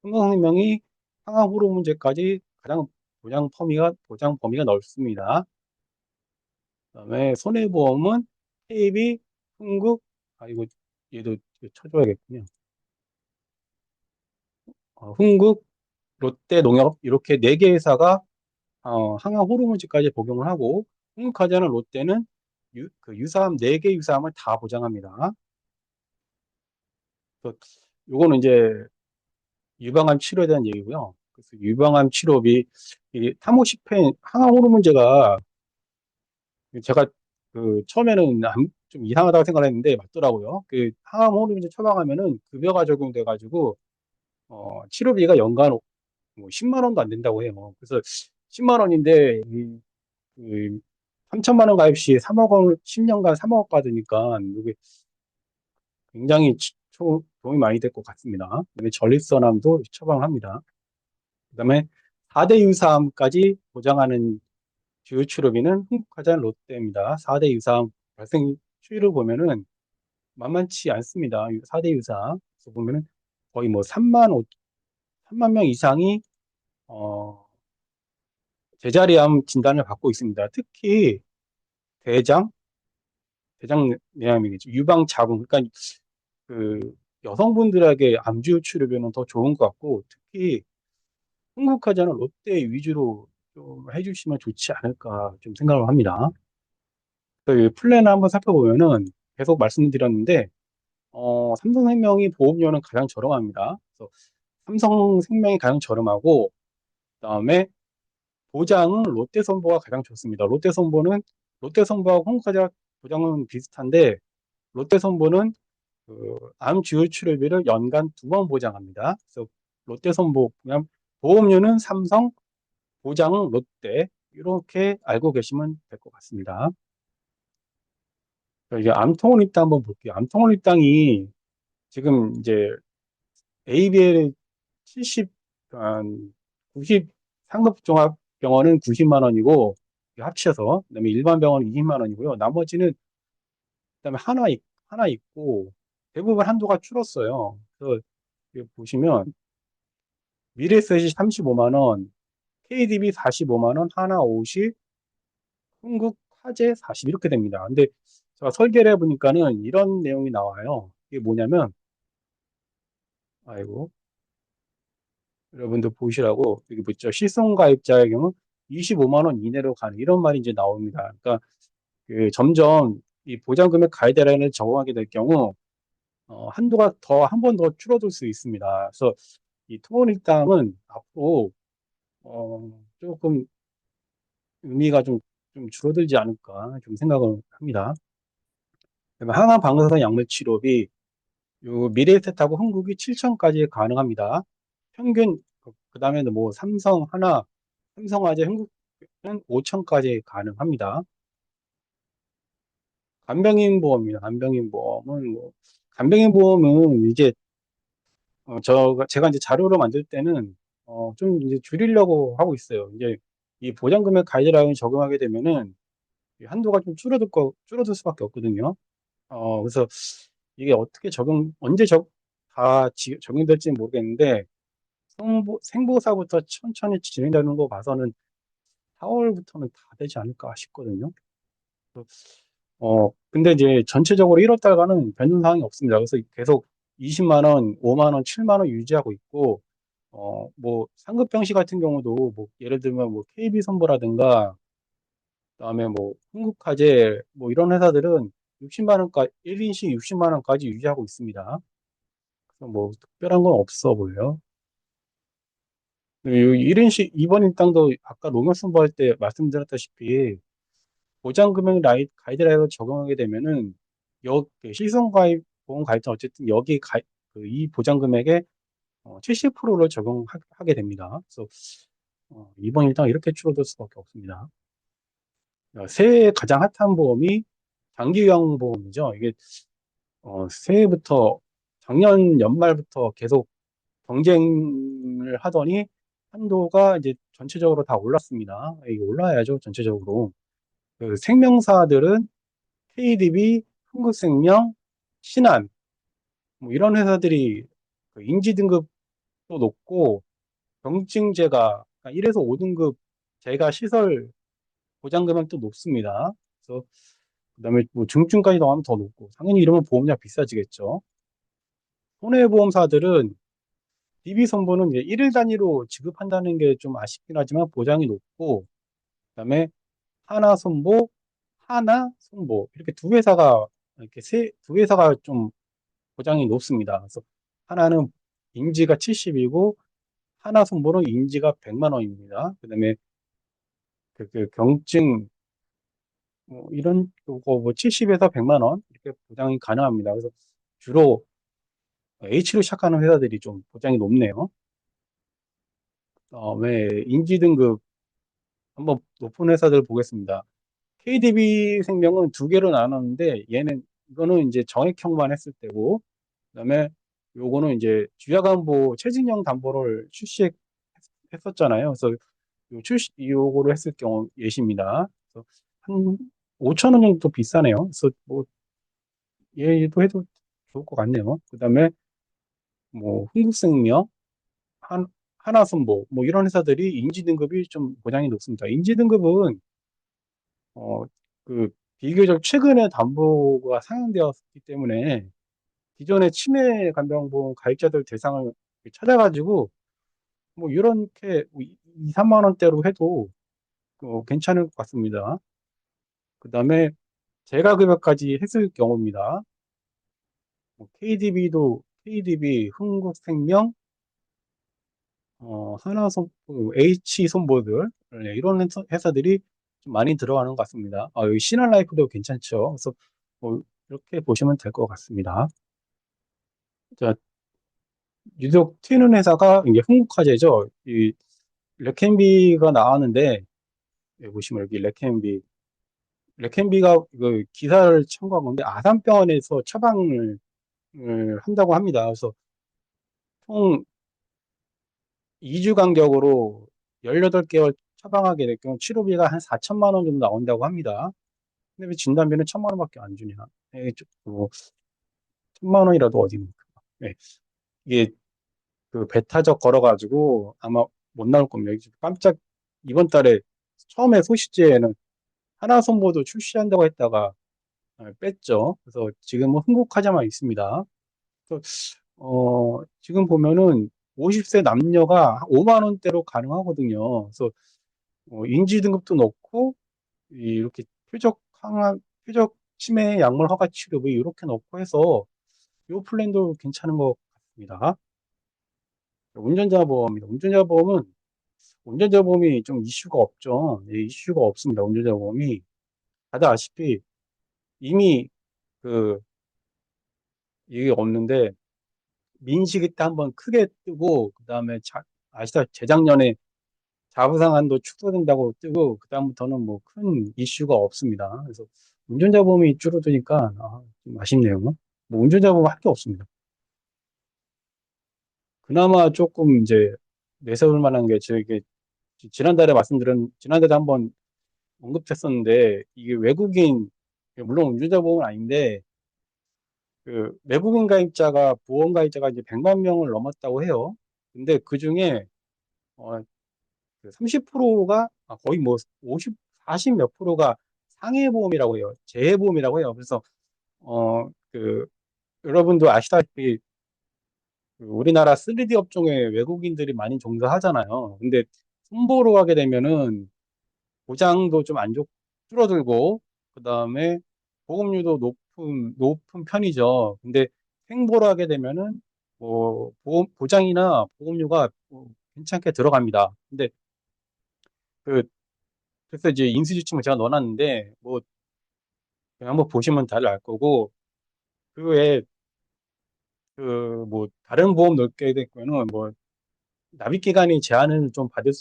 삼성생명이 항암 호르몬제까지 가장 보장 범위가 넓습니다. 그다음에 손해보험은 KB, 흥국, 이거 얘도 이거 쳐줘야겠군요. 흥국, 롯데농협 이렇게 네 개 회사가 항암 호르몬제까지 복용을 하고 흥국화재는 롯데는 그 유사암 네 개 유사암을 다 보장합니다. 그래서 요거는 이제 유방암 치료에 대한 얘기고요. 그래서 유방암 치료비 이 타모시펜 항암 호르몬제가 제가 그 처음에는 좀 이상하다고 생각했는데 맞더라고요. 그 항암 호르몬제 처방하면은 급여가 적용돼 가지고 치료비가 연간 뭐 10만 원도 안 된다고 해요. 그래서 10만 원인데 그 3천만 원 가입 시 3억 원 10년간 3억 받으니까 이게 굉장히 도움이 많이 될 것 같습니다. 그다음에 전립선암도 처방합니다. 그다음에 4대 유사암까지 보장하는 주요 치료비는 흥국화재는 롯데입니다. 4대 유사암 발생 추이를 보면은 만만치 않습니다. 4대 유사암. 그래서 보면은 거의 뭐 3만 명 이상이 어, 제자리암 진단을 받고 있습니다. 특히 대장, 대장내암이겠죠. 유방자궁. 그러니까 그 여성분들에게 암주 치료비는 더 좋은 것 같고 특히 흥국화재는 롯데 위주로 좀 해주시면 좋지 않을까 좀 생각을 합니다. 그 플랜을 한번 살펴보면은 계속 말씀드렸는데 삼성생명이 보험료는 가장 저렴합니다. 그래서 삼성생명이 가장 저렴하고 그다음에 보장은 롯데선보가 가장 좋습니다. 롯데선보하고 홍카자 보장은 비슷한데 롯데선보는 그암 주요 치료비를 연간 2번 보장합니다. 그래서 롯데선보 그냥 보험료는 삼성, 보장은 롯데 이렇게 알고 계시면 될 것 같습니다. 이제 암통원 입당 한번 볼게요. 암통원 입당이 지금 이제 ABL 70, 한 90, 상급 종합병원은 90만 원이고, 합쳐서, 그다음에 일반 병원은 20만 원이고요. 나머지는, 그다음에 하나 있고, 대부분 한도가 줄었어요. 그래서 여기 보시면 미래에셋이 35만 원, KDB 45만 원, 하나 50, 흥국화재 40 이렇게 됩니다. 근데 제가 설계를 해보니까는 이런 내용이 나와요. 이게 뭐냐면, 아이고, 여러분들 보시라고 여기 보죠. 실손가입자의 경우 25만 원 이내로 가는 이런 말이 이제 나옵니다. 그러니까 그 점점 이 보장금액 가이드라인을 적용하게 될 경우 한도가 더 한 번 더 줄어들 수 있습니다. 그래서 이 토목일당은 앞으로 조금 의미가 좀 줄어들지 않을까 좀 생각을 합니다. 그다음에 하나방사선 약물치료비 요 미래에셋하고 흥국이 7천까지 가능합니다. 평균 그다음에는 뭐 삼성 하나, 삼성화재, 흥국은 5천까지 가능합니다. 간병인보험입니다. 간병인보험은 뭐 간병인보험은 이제 제가 이제 자료를 만들 때는 좀 이제 줄이려고 하고 있어요. 이제 이 보장금액 가이드라인 적용하게 되면은 이 한도가 좀 줄어들 수밖에 없거든요. 그래서 이게 어떻게 언제 적용될지는 모르겠는데 생보사부터 천천히 진행되는 거 봐서는 4월부터는 다 되지 않을까 싶거든요. 근데 이제 전체적으로 1월 달과는 변동사항이 없습니다. 그래서 계속 20만 원, 5만 원, 7만 원 유지하고 있고, 뭐, 상급병시 같은 경우도, 뭐, 예를 들면, 뭐, KB선보라든가, 그다음에 뭐, 흥국화재, 뭐, 이런 회사들은 60만 원까지, 1인씩 60만 원까지 유지하고 있습니다. 그래서 뭐, 특별한 건 없어 보여요. 1인씩, 이번 일당도 아까 농협 선보할 때 말씀드렸다시피, 보장금액 가이드라인을 적용하게 되면은 그 실손가입 보험 가입자 어쨌든 이 보장금액의 70%를 적용하게 됩니다. 그래서 이번 일당 이렇게 줄어들 수밖에 없습니다. 새해 가장 핫한 보험이 장기요양보험이죠. 이게 새해부터 작년 연말부터 계속 경쟁을 하더니 한도가 이제 전체적으로 다 올랐습니다. 이게 올라야죠, 전체적으로. 그 생명사들은 KDB, 흥국생명, 신한 뭐 이런 회사들이 그 인지 등급도 높고 경증제가 1에서 5등급 제가 시설 보장 금액도 높습니다. 그래서 그다음에 뭐 중증까지 더하면 더 높고 당연히 이러면 보험료가 비싸지겠죠. 손해보험사들은 DB손보는 이제 1일 단위로 지급한다는 게 좀 아쉽긴 하지만 보장이 높고 그다음에 하나손보, 하나손보 이렇게 두 회사가 좀 보장이 높습니다. 그래서 하나는 인지가 70이고 하나 손보는 인지가 100만 원입니다. 그다음에 그 경증 뭐 이런 거뭐 70에서 100만 원 이렇게 보장이 가능합니다. 그래서 주로 H로 시작하는 회사들이 좀 보장이 높네요. 왜 인지 등급 한번 높은 회사들 보겠습니다. KDB 생명은 두 개로 나눴는데 이거는 이제 정액형만 했을 때고 그다음에 요거는 이제 주야간보 최진형 담보를 출시했었잖아요. 그래서 요거를 했을 경우 예시입니다. 그래서 한 5천 원 정도 비싸네요. 그래서 뭐 얘도 해도 좋을 것 같네요. 그다음에 뭐 흥국생명, 한 하나손보 뭐 이런 회사들이 인지 등급이 좀 보장이 높습니다. 인지 등급은 어 그 비교적 최근에 담보가 상향되었기 때문에 기존의 치매 간병보험 가입자들 대상을 찾아가지고 뭐 이렇게 2, 3만 원대로 해도 괜찮을 것 같습니다. 그다음에 재가 급여까지 했을 경우입니다. KDB, 흥국생명, H손보들 네, 이런 회사들이 좀 많이 들어가는 것 같습니다. 여기 신한라이프도 괜찮죠. 그래서 이렇게 보시면 될 것 같습니다. 자, 유독 튀는 회사가 이게 흥국화재죠. 이 레캔비가 나왔는데 여기 보시면 여기 레캔비가 그 기사를 참고한 건데 아산병원에서 처방을 한다고 합니다. 그래서 총 2주 간격으로 18개월 처방하게 될 경우 치료비가 한 4천만 원 정도 나온다고 합니다. 근데 왜 진단비는 1,000만 원밖에 안 주냐? 뭐 천만 원이라도 어디입니까? 네. 이게 그 배타적 걸어가지고 아마 못 나올 겁니다. 깜짝 이번 달에 처음에 소식지에는 하나 선보도 출시한다고 했다가 뺐죠. 그래서 지금은 흥국화재만 있습니다. 그래서 지금 보면은 50세 남녀가 5만 원대로 가능하거든요. 그래서 인지 등급도 넣고 이렇게 표적 치매 약물 허가 치료비 이렇게 넣고 해서 이 플랜도 괜찮은 것 같습니다. 운전자 보험입니다. 운전자 보험이 좀 이슈가 없죠. 예, 이슈가 없습니다. 운전자 보험이 다들 아시피 이미 그 이게 없는데 민식이 때 한번 크게 뜨고 그다음에 아시다 재작년에 자부상한도 축소된다고 뜨고 그다음부터는 뭐 큰 이슈가 없습니다. 그래서 운전자 보험이 줄어드니까 좀 아쉽네요. 뭐 운전자 보험 할 게 없습니다. 그나마 조금 이제 내세울 만한 게 저게 지난달에 한번 언급했었는데 이게 외국인 물론 운전자 보험은 아닌데 그 외국인 가입자가 보험 가입자가 이제 100만 명을 넘었다고 해요. 근데 그 중에 어, 30%가 거의 뭐 50, 40 몇 프로가 상해 보험이라고 해요. 재해 보험이라고 해요. 그래서 그 여러분도 아시다시피 그 우리나라 3D 업종에 외국인들이 많이 종사하잖아요. 근데 손보러 가게 되면은 보장도 좀 안 줄어들고 그다음에 보험료도 높은 편이죠. 근데 횡보를 하게 되면은 뭐 보장이나 보험료가 괜찮게 들어갑니다. 근데 그 그래서 이제 인수지침을 제가 넣어놨는데 뭐 그냥 한번 보시면 다들 알 거고 그 외에 그 뭐 다른 보험 넣게 되면은 뭐 납입 기간이 제한을 좀 받을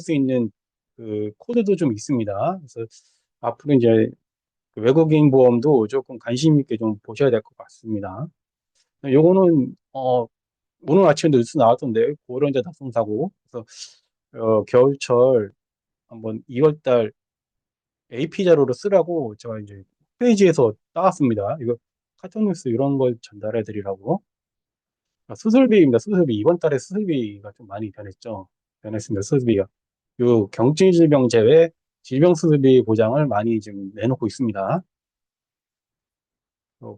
수 있는 그 코드도 좀 있습니다. 그래서 앞으로 이제 그 외국인 보험도 조금 관심 있게 좀 보셔야 될 것 같습니다. 요거는 오늘 아침에 뉴스 나왔던데 고령자 낙성 사고 그래서 겨울철 한번 2월 달 AP 자료로 쓰라고 제가 이제 페이지에서 따왔습니다. 이거 카톡뉴스 이런 걸 전달해 드리라고. 수술비입니다. 수술비. 이번 달에 수술비가 좀 많이 변했습니다. 수술비가. 요 경증질병 제외 질병 수술비 보장을 많이 지금 내놓고 있습니다.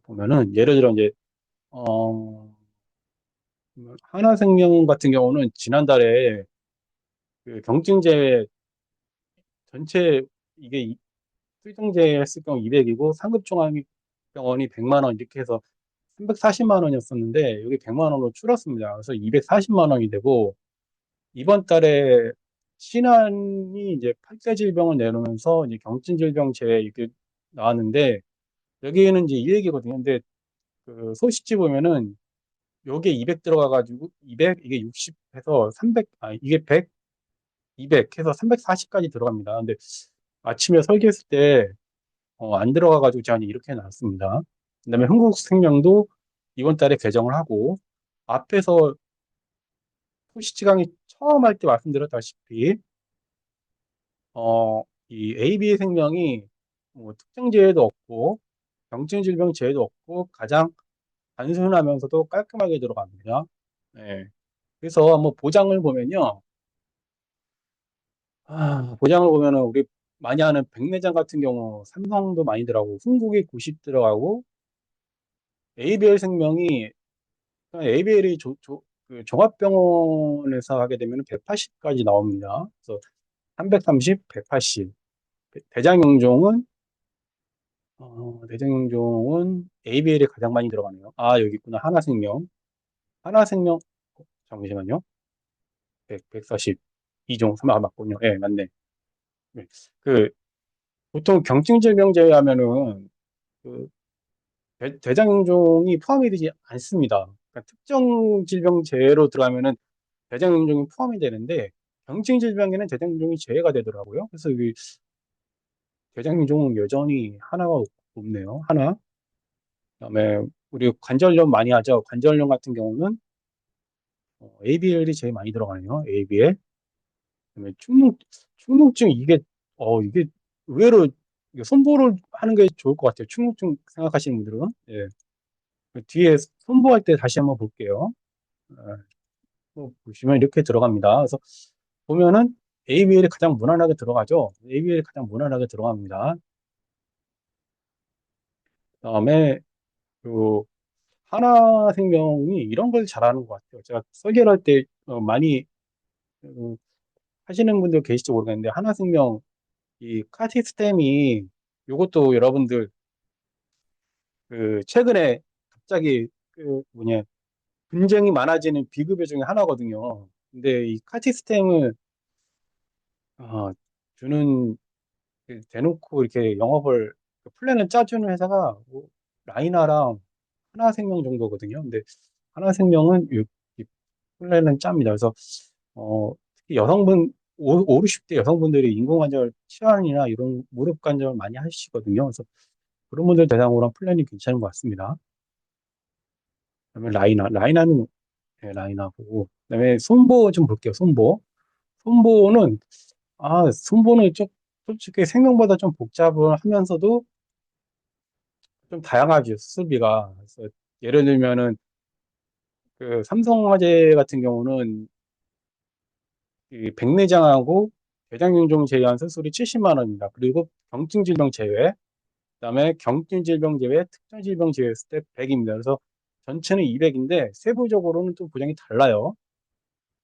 보면은 예를 들어 이제 어, 하나생명 같은 경우는 지난달에 그 경증제 전체 이게 수정제 했을 경우 200이고 상급종합병원이 100만 원 이렇게 해서 340만 원이었었는데 여기 100만 원으로 줄었습니다. 그래서 240만 원이 되고 이번 달에 신한이 이제 8대 질병을 내놓으면서 이제 경증질병 제외 이렇게 나왔는데 여기에는 이제 이 얘기거든요. 근데 그 소식지 보면은 요게 200 들어가가지고 200 이게 60 해서 300 이게 100 200 해서 340까지 들어갑니다. 근데 아침에 설계했을 때 안 들어가가지고 제가 이렇게 나왔습니다. 그다음에 흥국생명도 이번 달에 개정을 하고 앞에서 소식지강의 처음 할 때 말씀드렸다시피 이 ABA 생명이 뭐 특정 재해도 없고 경증 질병 재해도 없고 가장 단순하면서도 깔끔하게 들어갑니다. 네. 그래서 한번 보장을 보면요. 보장을 보면은 우리 많이 하는 백내장 같은 경우 삼성도 많이 들어가고 흥국이 90 들어가고 ABL 생명이 ABL이 그 종합병원에서 하게 되면 180까지 나옵니다. 그래서 330, 180. 대장용종은 ABL이 가장 많이 들어가네요. 여기 있구나. 하나생명. 하나생명, 잠시만요. 140. 이종 3아 맞군요. 예, 맞네. 네. 그, 보통 경증질병 제외하면은, 그, 대장용종이 포함이 되지 않습니다. 그러니까 특정 질병 제외로 들어가면은 대장용종이 포함이 되는데, 경증질병에는 대장용종이 제외가 되더라고요. 그래서 이 대장용종은 여전히 하나가 높네요. 하나. 그다음에 우리 관절염 많이 하죠. 관절염 같은 경우는 ABL이 제일 많이 들어가네요. ABL. 그다음에 충농증 이게 의외로 이게 손보를 하는 게 좋을 것 같아요. 충농증 생각하시는 분들은. 예. 그 뒤에 손보할 때 다시 한번 볼게요. 어, 보시면 이렇게 들어갑니다. 그래서 보면은 ABL이 가장 무난하게 들어가죠. ABL이 가장 무난하게 들어갑니다. 그다음에 그 하나생명이 이런 걸 잘하는 것 같아요. 제가 설계할 때 많이 어, 하시는 분들 계실지 모르겠는데 하나생명 이 카시스템이 요것도 여러분들 그 최근에 갑자기 그 뭐냐 분쟁이 많아지는 비급여 중에 하나거든요. 근데 이 카시스템을 어, 주는 대놓고 이렇게 영업을 그 플랜을 짜주는 회사가 뭐 라이나랑 하나생명 정도거든요. 근데 하나생명은 이 플랜은 짭니다. 그래서 특히 여성분 50대 여성분들이 인공관절 치환이나 이런 무릎 관절 많이 하시거든요. 그래서 그런 분들 대상으로 한 플랜이 괜찮은 것 같습니다. 그다음에 라이나는 라이나 보고 그다음에 손보 좀 볼게요. 손보는 손보는 좀 솔직히 생명보다 좀 복잡하면서도 좀 다양하죠, 수술비가. 그래서 예를 들면은 그 삼성화재 같은 경우는 이 백내장하고 대장균종 제외한 수술이 70만 원입니다. 그리고 경증 질병 제외, 그다음에 경증 질병 제외, 특정 질병 제외했을 때 100입니다. 그래서 전체는 200인데 세부적으로는 또 보장이 달라요.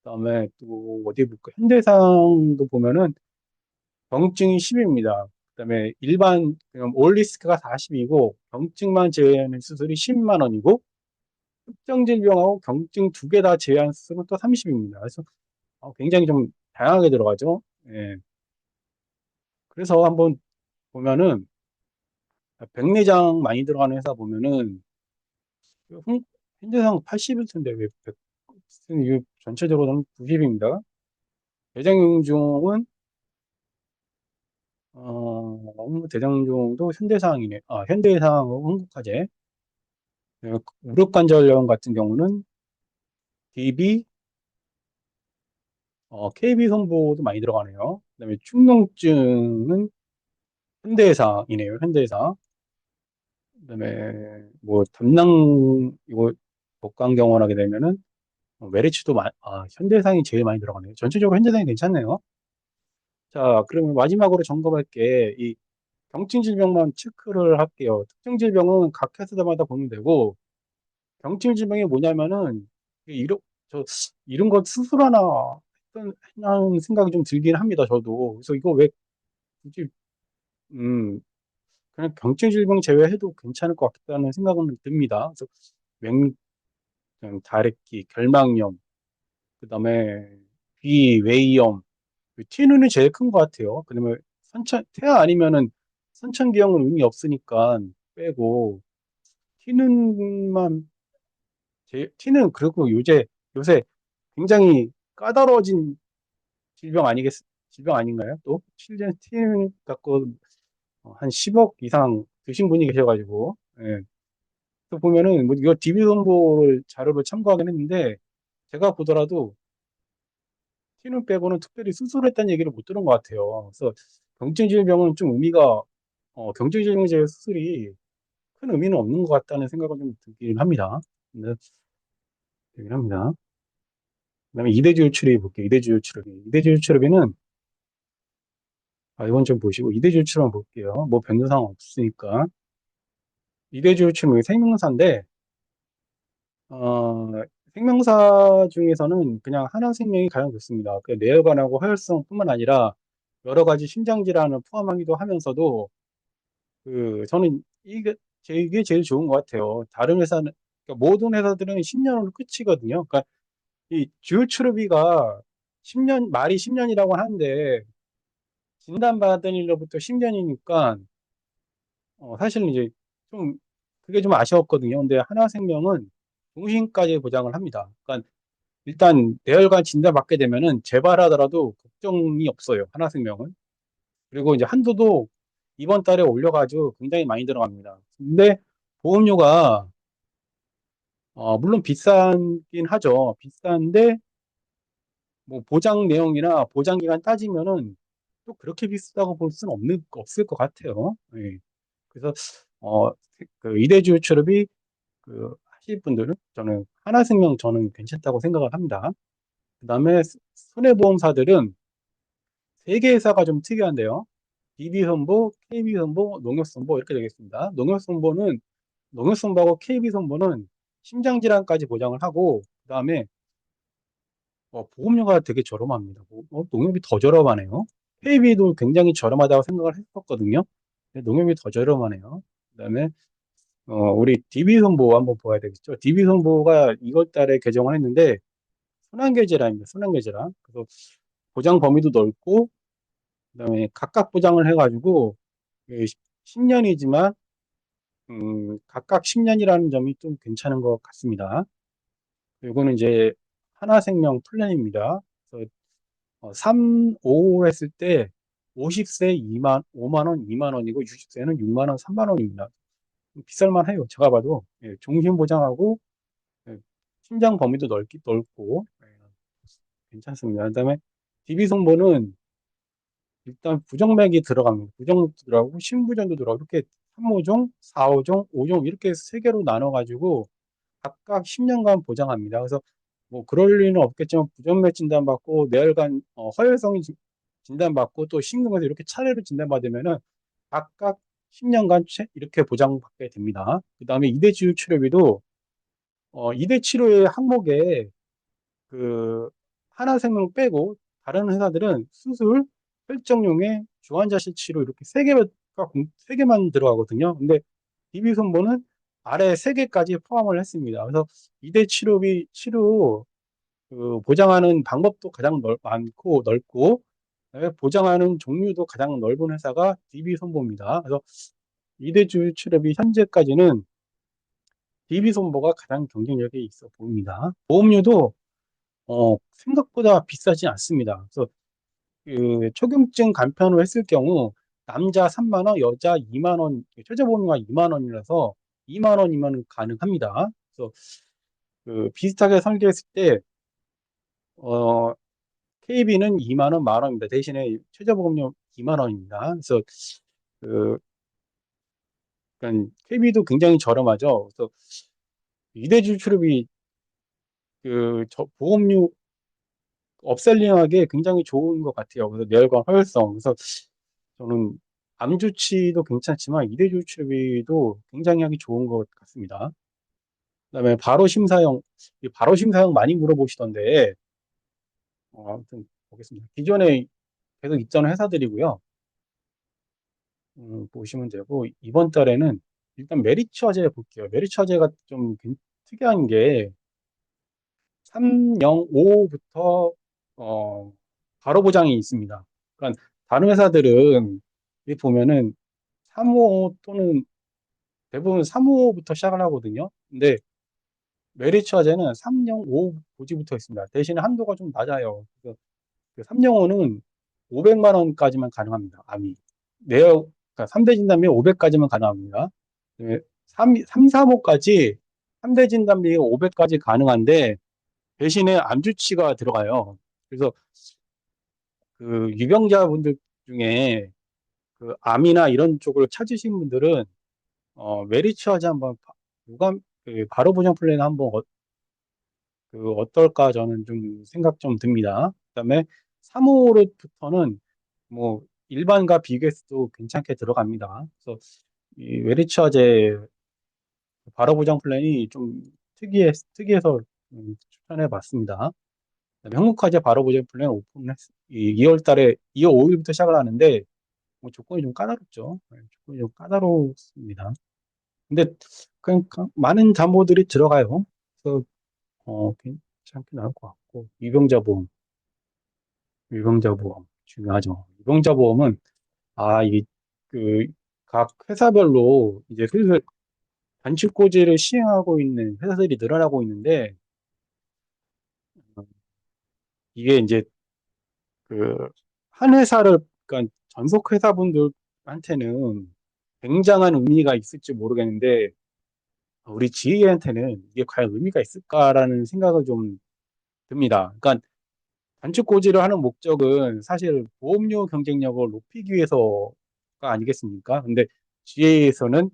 그다음에 또 어디 볼까? 현대상도 보면은 경증이 10입니다. 그다음에 일반 그냥 올리스크가 40이고 경증만 제외하는 수술이 10만 원이고 특정 질병하고 경증 두 개 다 제외한 수술은 또 30입니다. 그래서 굉장히 좀 다양하게 들어가죠. 예. 그래서 한번 보면은 백내장 많이 들어가는 회사 보면은 현대상 80일 텐데 왜 100, 이게 전체적으로는 90입니다. 대장경종은 대장경종도 현대상이네. 현대상하고 한국화재. 무릎관절염 같은 경우는 DB, KB 선보도 많이 들어가네요. 그다음에 축농증은 현대해상이네요. 현대해상. 그다음에 뭐 담낭 이거 복강경원 하게 되면은 메리츠도 현대해상이 제일 많이 들어가네요. 전체적으로 현대해상이 괜찮네요. 자, 그러면 마지막으로 점검할 게 이 경증 질병만 체크를 할게요. 특정 질병은 각 회사마다 보면 되고 경증 질병이 뭐냐면은 이런 저 이런 거 수술하나 하는 생각이 좀 들긴 합니다. 저도. 그래서 이거 왜 굳이 음 그냥 경증 질병 제외해도 괜찮을 것 같다는 생각은 듭니다. 그래서 다래끼, 결막염, 그다음에 귀, 외이염, 티눈이 제일 큰 것 같아요. 그다음에 태아 아니면은 선천기형은 의미 없으니까 빼고 티눈만 티는 그리고 요새 굉장히 까다로워진 질병 아닌가요? 또 실제 티눈 갖고 한 10억 이상 드신 분이 계셔가지고 예. 또 보면은 뭐 이거 DB 정보를 자료로 참고하긴 했는데 제가 보더라도 티눈 빼고는 특별히 수술했다는 얘기를 못 들은 것 같아요. 그래서 경증 질병은 좀 경증 질병제 수술이 큰 의미는 없는 것 같다는 생각을 좀 들긴 합니다. 네, 들긴 합니다. 그다음에 이대주율 출입 볼게요. 이대주율 출입. 이대주율 출입에는 이건 좀 보시고 이대주율 출입만 볼게요. 뭐 변동사항 없으니까. 이대주율 출입이 생명사인데 어, 생명사 중에서는 그냥 하나생명이 가장 좋습니다. 그 뇌혈관하고 허혈성뿐만 아니라 여러 가지 심장 질환을 포함하기도 하면서도 저는 이게 제일 좋은 것 같아요. 다른 회사는 그러니까 모든 회사들은 10년으로 끝이거든요. 그러니까 이 주요 추루비가 10년 말이 10년이라고 하는데 진단받은 일로부터 10년이니까 사실은 이제 좀 그게 좀 아쉬웠거든요. 근데 하나생명은 종신까지 보장을 합니다. 그러니까 일단 뇌혈관 진단받게 되면은 재발하더라도 걱정이 없어요. 하나생명은. 그리고 이제 한도도 이번 달에 올려가지고 굉장히 많이 들어갑니다. 근데 보험료가 물론 비싸긴 하죠. 비싼데 뭐 보장 내용이나 보장 기간 따지면은 또 그렇게 비싸다고 볼 수는 없을 것 같아요. 예. 그래서 어, 그 이대주 출업이 하실 분들은 저는 하나생명 저는 괜찮다고 생각을 합니다. 그다음에 손해보험사들은 세 개 회사가 좀 특이한데요. DB손보, KB손보, 농협손보 이렇게 되겠습니다. 농협손보하고 KB손보는 심장질환까지 보장을 하고 그다음에 보험료가 되게 저렴합니다. 농협이 더 저렴하네요. KB도 굉장히 저렴하다고 생각을 했었거든요. 근데 농협이 더 저렴하네요. 그다음에 우리 DB손보 한번 봐야 되겠죠. DB손보가 이월 달에 개정을 했는데 순환계좌입니다. 순환계좌. 그래서 보장 범위도 넓고 그다음에 각각 보장을 해가지고 10년이지만 각각 10년이라는 점이 좀 괜찮은 것 같습니다. 이거는 이제 하나생명 플랜입니다. 그래서 3, 5 했을 때 50세 5만 원, 2만 원이고 60세는 6만 원, 3만 원입니다. 비쌀만 해요. 제가 봐도 종신 보장하고 예, 신장 범위도 넓고 괜찮습니다. 그다음에 DB손보는 일단 부정맥이 들어갑니다. 부정맥도 들어가고 신부전도 들어가고 이렇게 3호종, 4호종, 5종 이렇게 세 개로 나눠가지고 각각 10년간 보장합니다. 그래서 뭐 그럴 리는 없겠지만 부정맥 진단받고 뇌혈관 허혈성 진단받고 또 심근경색 이렇게 차례로 진단받으면은 각각 10년간 이렇게 보장받게 됩니다. 그다음에 이대 치료비도 이대 치료의 항목에 그 하나생명 빼고 다른 회사들은 수술, 혈정용의 중환자실 치료 이렇게 세 개만 들어가거든요. 근데 DB손보는 아래 세 개까지 포함을 했습니다. 그래서 이대 치료 보장하는 방법도 가장 많고 넓고 그다음에 보장하는 종류도 가장 넓은 회사가 DB손보입니다. 그래서 이대 치료비 현재까지는 DB손보가 가장 경쟁력이 있어 보입니다. 보험료도 생각보다 비싸지 않습니다. 그래서 초경증 간편을 했을 경우 남자 3만 원, 여자 2만 원, 최저보험료가 2만 원이라서 2만 원이면 가능합니다. 그래서 비슷하게 설계했을 때 어, KB는 2만 원, 만 원입니다. 대신에 최저보험료 2만 원입니다. 그래서 그 그러니까 KB도 굉장히 저렴하죠. 그래서 이대주 출입이 보험료 업셀링하기에 굉장히 좋은 것 같아요. 그래서 뇌혈관 허혈성. 그래서 저는 암 주치도 괜찮지만 이대주 출입도 굉장히 하기 좋은 것 같습니다. 그다음에 바로 심사형 많이 물어보시던데 아무튼 보겠습니다. 기존에 계속 있던 회사들이고요. 보시면 되고 이번 달에는 일단 메리츠화재 볼게요. 메리츠화재가 좀 특이한 게 305부터 바로 보장이 있습니다. 그러니까 다른 회사들은 여기 보면은 3호 또는 대부분 3호부터 시작을 하거든요. 근데 메리츠화재는 305 고지부터 있습니다. 대신에 한도가 좀 낮아요. 그래서 305는 500만 원까지만 가능합니다. 암이. 그러니까 3대 진단비 500까지만 가능합니다. 335까지 3대 진단비 500까지 가능한데 대신에 암주치가 들어가요. 그래서 유병자분들 중에 암이나 이런 쪽을 찾으신 분들은 메리츠하지 한번 유감 바로 보장 플랜 한번 어떨까 저는 좀 생각 좀 듭니다. 그다음에 3호로부터는 뭐 일반과 비교해서도 괜찮게 들어갑니다. 그래서 이 메리츠하제 바로 보장 플랜이 좀 특이해서 추천해 봤습니다. 한국화재 바로 보장 플랜 오픈했 2월 달에 2월 5일부터 시작을 하는데 뭐 조건이 좀 까다롭죠. 조건이 좀 까다롭습니다. 근데 그냥 많은 담보들이 들어가요. 그래서 괜찮게 나올 것 같고 유병자 보험 중요하죠. 유병자 보험은 이게 각 회사별로 이제 슬슬 단축고지를 시행하고 있는 회사들이 늘어나고 있는데 어, 이게 이제 그 한 회사를 그러니까 전속 회사분들한테는 굉장한 의미가 있을지 모르겠는데 우리 지혜한테는 이게 과연 의미가 있을까라는 생각을 좀 듭니다. 그러니까 단축 고지를 하는 목적은 사실 보험료 경쟁력을 높이기 위해서가 아니겠습니까? 근데 GA에서는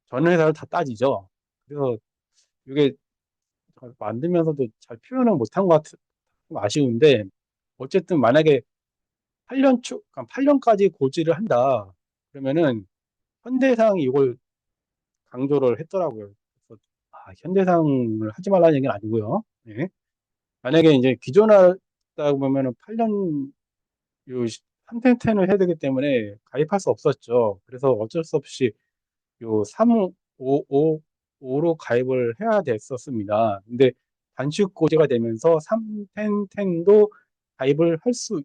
전 회사를 다 따지죠. 그래서 이게 만들면서도 잘 표현을 못한 것 같아 좀 아쉬운데 어쨌든 만약에 8년까지 고지를 한다. 그러면은 현대해상이 이걸 강조를 했더라고요. 그래서 현대해상을 하지 말라는 얘기는 아니고요. 예. 만약에 이제 기존 하다 보면은 8년 요 3텐텐을 해야 되기 때문에 가입할 수 없었죠. 그래서 어쩔 수 없이 요 355로 가입을 해야 됐었습니다. 근데 단축 고지가 되면서 3텐텐도 가입을 할 수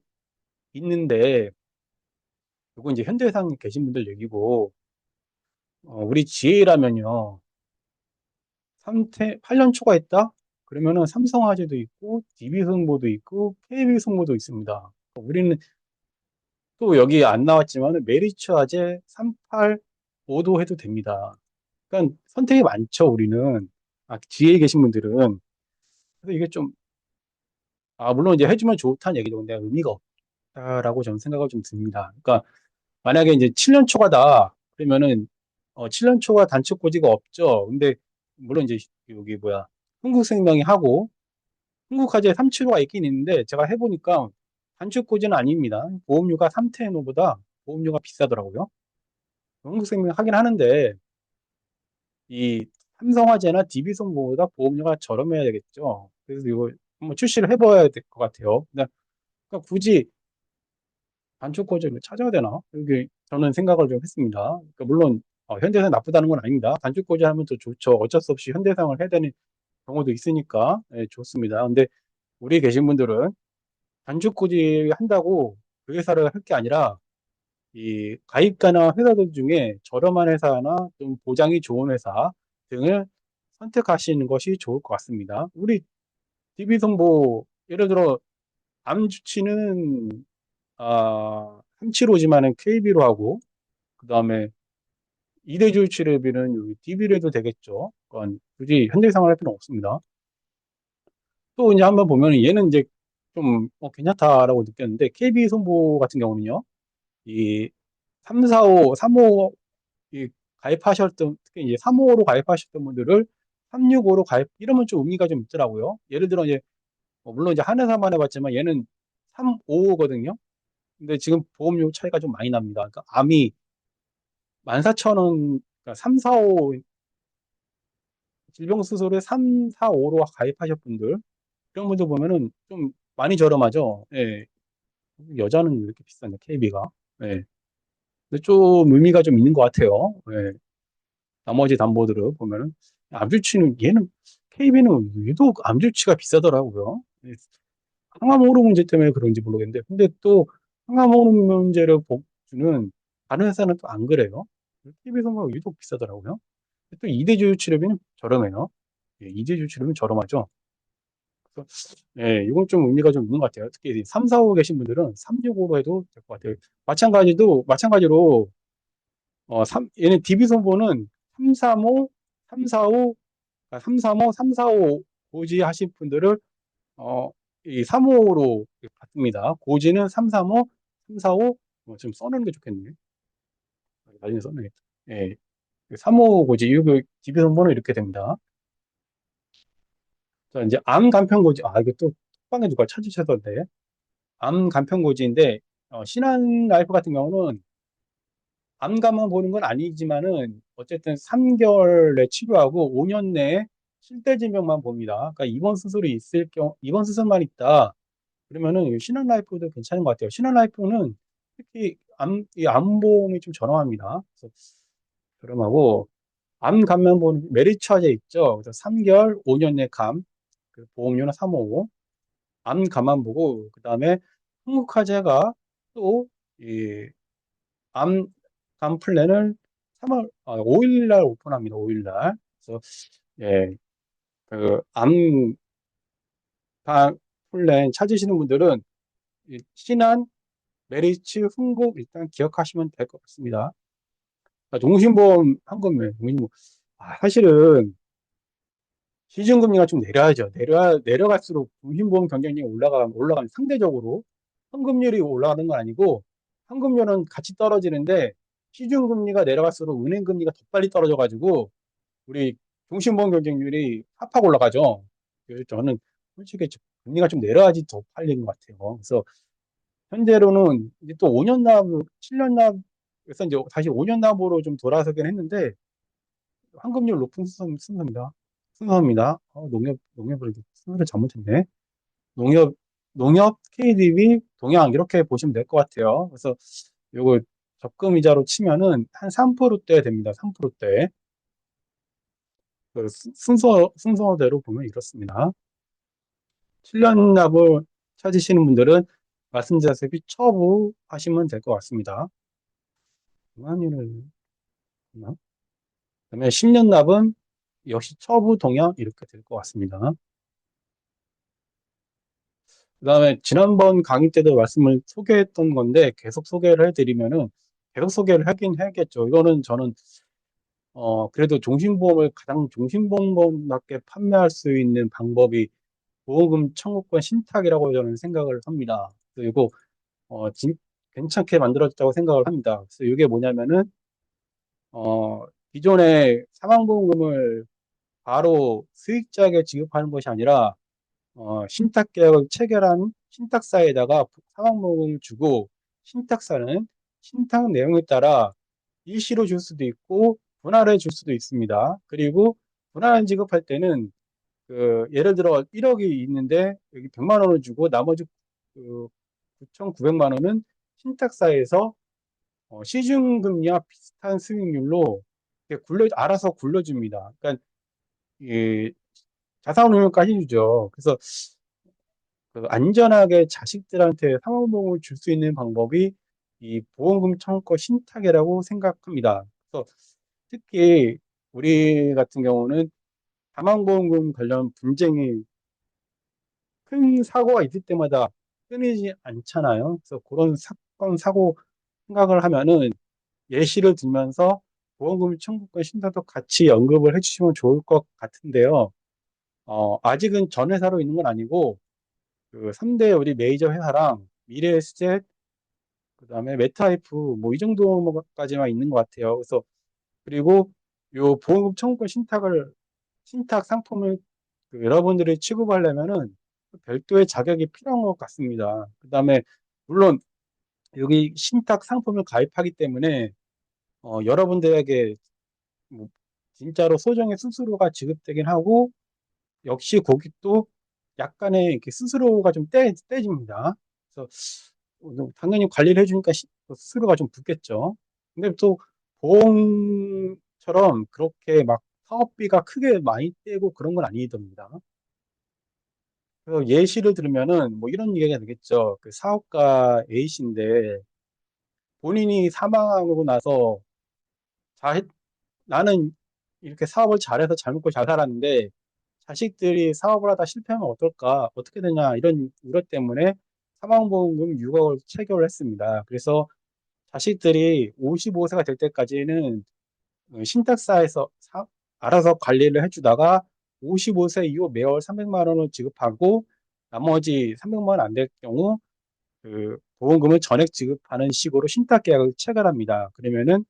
있는데 요거 이제 현대해상 계신 분들 얘기고 우리 지혜라면요. 8년 초과했다? 그러면은 삼성화재도 있고 DB손보도 있고 KB손보도 있습니다. 우리는 또 여기 안 나왔지만 메리츠화재 385도 해도 됩니다. 그러니까 선택이 많죠, 우리는. 지혜에 계신 분들은. 그래서 이게 좀, 물론 이제 해주면 좋다는 얘기죠. 근데 의미가 없다라고 저는 생각을 좀 듭니다. 그러니까 만약에 이제 7년 초과다. 그러면은, 7년 초과 단축 고지가 없죠. 근데, 물론 이제 여기 뭐야, 흥국생명이 하고, 흥국화재 375가 있긴 있는데, 제가 해보니까 단축 고지는 아닙니다. 보험료가 3테너보다 보험료가 비싸더라고요. 흥국생명 하긴 하는데, 이 삼성화재나 DB손보다 보험료가 저렴해야 되겠죠. 그래서 이거 한번 출시를 해봐야 될 것 같아요. 그러니까 굳이 단축 고지를 찾아야 되나? 이게 저는 생각을 좀 했습니다. 그러니까 물론 현대해상 나쁘다는 건 아닙니다. 단축 고지 하면 더 좋죠. 어쩔 수 없이 현대해상을 해야 되는 경우도 있으니까 예, 좋습니다. 근데 우리 계신 분들은 단축 고지 한다고 그 회사를 할 게 아니라 이 가입가나 회사들 중에 저렴한 회사나 좀 보장이 좋은 회사 등을 선택하시는 것이 좋을 것 같습니다. 우리 DB손보 예를 들어 암주치는 375지만은 KB로 하고 그다음에 이대주 치료비는 여기 DB로 해도 되겠죠. 그건 굳이 현대해상을 할 필요는 없습니다. 또 이제 한번 보면 얘는 이제 좀 괜찮다라고 느꼈는데 KB손보 같은 경우는요. 이 345, 35 이 가입하셨던 특히 이제 355로 가입하셨던 분들을 365로 가입 이러면 좀 의미가 좀 있더라고요. 예를 들어 이제 물론 이제 한 회사만 해봤지만 얘는 355거든요. 근데 지금 보험료 차이가 좀 많이 납니다. 그러니까 암이 14,000원, 그러니까 345 질병 수술에 345로 가입하셨 분들 이런 분들 보면은 좀 많이 저렴하죠. 예. 여자는 왜 이렇게 비싸냐 KB가. 예. 근데 좀 의미가 좀 있는 것 같아요. 예. 나머지 담보들을 보면은 암주치는 얘는 KB는 유독 암주치가 비싸더라고요. 예, 항암 호르몬 문제 때문에 그런지 모르겠는데 근데 또 항암 호르몬 문제를 주는 다른 회사는 또 안 그래요. KB 선거가 유독 비싸더라고요. 또 이대주 치료비는 저렴해요. 예, 이대주 치료비는 저렴하죠. 그래서 예, 이건 좀 의미가 좀 있는 것 같아요. 특히 3, 4, 5 계신 분들은 365로 해도 될 것 같아요. 마찬가지로 얘는 DB 선보는 335, 345, 335, 345 고지 하신 분들을 이 3호로 받습니다. 고지는 335, 345, 좀 써놓는 게 좋겠네. 나중에 써놔야겠다. 예. 3호 고지, 이거 DB 선보는 이렇게 됩니다. 자, 이제 암 간편 고지, 이거 또 톡방에 누가 찾으셨던데. 암 간편 고지인데, 신한 라이프 같은 경우는 암감만 보는 건 아니지만은 어쨌든 3개월 내 치료하고 5년 내에 실대질병만 봅니다. 그러니까 입원 수술만 있다. 그러면은 이 신한라이프도 괜찮은 것 같아요. 신한라이프는 특히 이 암보험이 좀 저렴합니다. 그래서 저렴하고 암 감면 보는 메리츠화재 있죠. 그래서 3개월, 5년 내 감, 그 보험료는 355, 암 감만 보고 그다음에 한국화재가 또 이 암 감 플랜을 3월 5일 날 오픈합니다. 5일 날. 그래서 예, 그암 플랜 찾으시는 분들은 이 신한 메리츠 흥국 일단 기억하시면 될 것 같습니다. 종신보험 한금에 종신보험 사실은 시중금리가 좀 내려야죠. 내려갈수록 종신보험 경쟁력이 올라가면 상대적으로 현금률이 올라가는 건 아니고 현금률은 같이 떨어지는데 시중금리가 내려갈수록 은행금리가 더 빨리 떨어져가지고 우리 종신보험 경쟁률이 팍팍 올라가죠. 그래서 저는 솔직히 금리가 좀 내려야지 더 팔리는 것 같아요. 그래서 현재로는 이제 또 5년 납, 7년 납에서 이제 다시 5년 납으로 좀 돌아서긴 했는데 환급률 높은 순서입니다. 순서입니다. 농협을 순서를 잘못했네. 농협, 농협, KDB, 동양 이렇게 보시면 될 것 같아요. 그래서 요거 적금 이자로 치면은 한 3%대 됩니다. 3%대. 그 순서대로 보면 이렇습니다. 7년 납을 찾으시는 분들은 말씀자세비 처부하시면 될 것 같습니다. 그만일을 그다음에 10년 납은 역시 처부 동향 이렇게 될 것 같습니다. 그다음에 지난번 강의 때도 말씀을 소개했던 건데 계속 소개를 해드리면은 계속 소개를 하긴 해야겠죠. 이거는 저는 그래도 종신보험을 가장 종신보험답게 판매할 수 있는 방법이 보험금 청구권 신탁이라고 저는 생각을 합니다. 그리고 괜찮게 만들어졌다고 생각을 합니다. 그래서 이게 뭐냐면은 기존의 사망보험금을 바로 수익자에게 지급하는 것이 아니라 신탁 계약을 체결한 신탁사에다가 사망보험을 주고 신탁사는 신탁 내용에 따라 일시로 줄 수도 있고 분할해 줄 수도 있습니다. 그리고 분할 지급할 때는 예를 들어 1억이 있는데 여기 100만 원을 주고 나머지 9,900만 원은 신탁사에서 시중금리와 비슷한 수익률로 이렇게 알아서 굴려줍니다. 그러니까 이 자산운용까지 해주죠. 그래서 안전하게 자식들한테 사망보험을 줄 수 있는 방법이 이 보험금 청구권 신탁이라고 생각합니다. 그래서 특히 우리 같은 경우는 사망보험금 관련 분쟁이 큰 사고가 있을 때마다 끊이지 않잖아요. 그래서 그런 사건, 사고 생각을 하면은 예시를 들면서 보험금 청구권 신탁도 같이 언급을 해주시면 좋을 것 같은데요. 아직은 전 회사로 있는 건 아니고, 3대 우리 메이저 회사랑 미래에셋, 그다음에 메타이프, 뭐 이 정도까지만 있는 것 같아요. 그래서, 그리고 요 보험금 청구권 신탁 상품을 여러분들이 취급하려면은 별도의 자격이 필요한 것 같습니다. 그다음에, 물론 여기 신탁 상품을 가입하기 때문에, 여러분들에게 뭐 진짜로 소정의 수수료가 지급되긴 하고 역시 고객도 약간의 이렇게 수수료가 좀 떼집니다. 그래서 당연히 관리를 해주니까 수수료가 좀 붙겠죠. 근데 또 보험처럼 그렇게 막 사업비가 크게 많이 떼고 그런 건 아니답니다. 그래서 예시를 들면은 뭐 이런 얘기가 되겠죠. 그 사업가 A씨인데 본인이 사망하고 나서 자, 나는 이렇게 사업을 잘해서 잘 먹고 잘 살았는데 자식들이 사업을 하다 실패하면 어떨까? 어떻게 되냐? 이런 우려 때문에 사망보험금 6억을 체결을 했습니다. 그래서 자식들이 55세가 될 때까지는 신탁사에서 알아서 관리를 해주다가 55세 이후 매월 300만 원을 지급하고 나머지 300만 원 안 될 경우 보험금을 전액 지급하는 식으로 신탁 계약을 체결합니다. 그러면은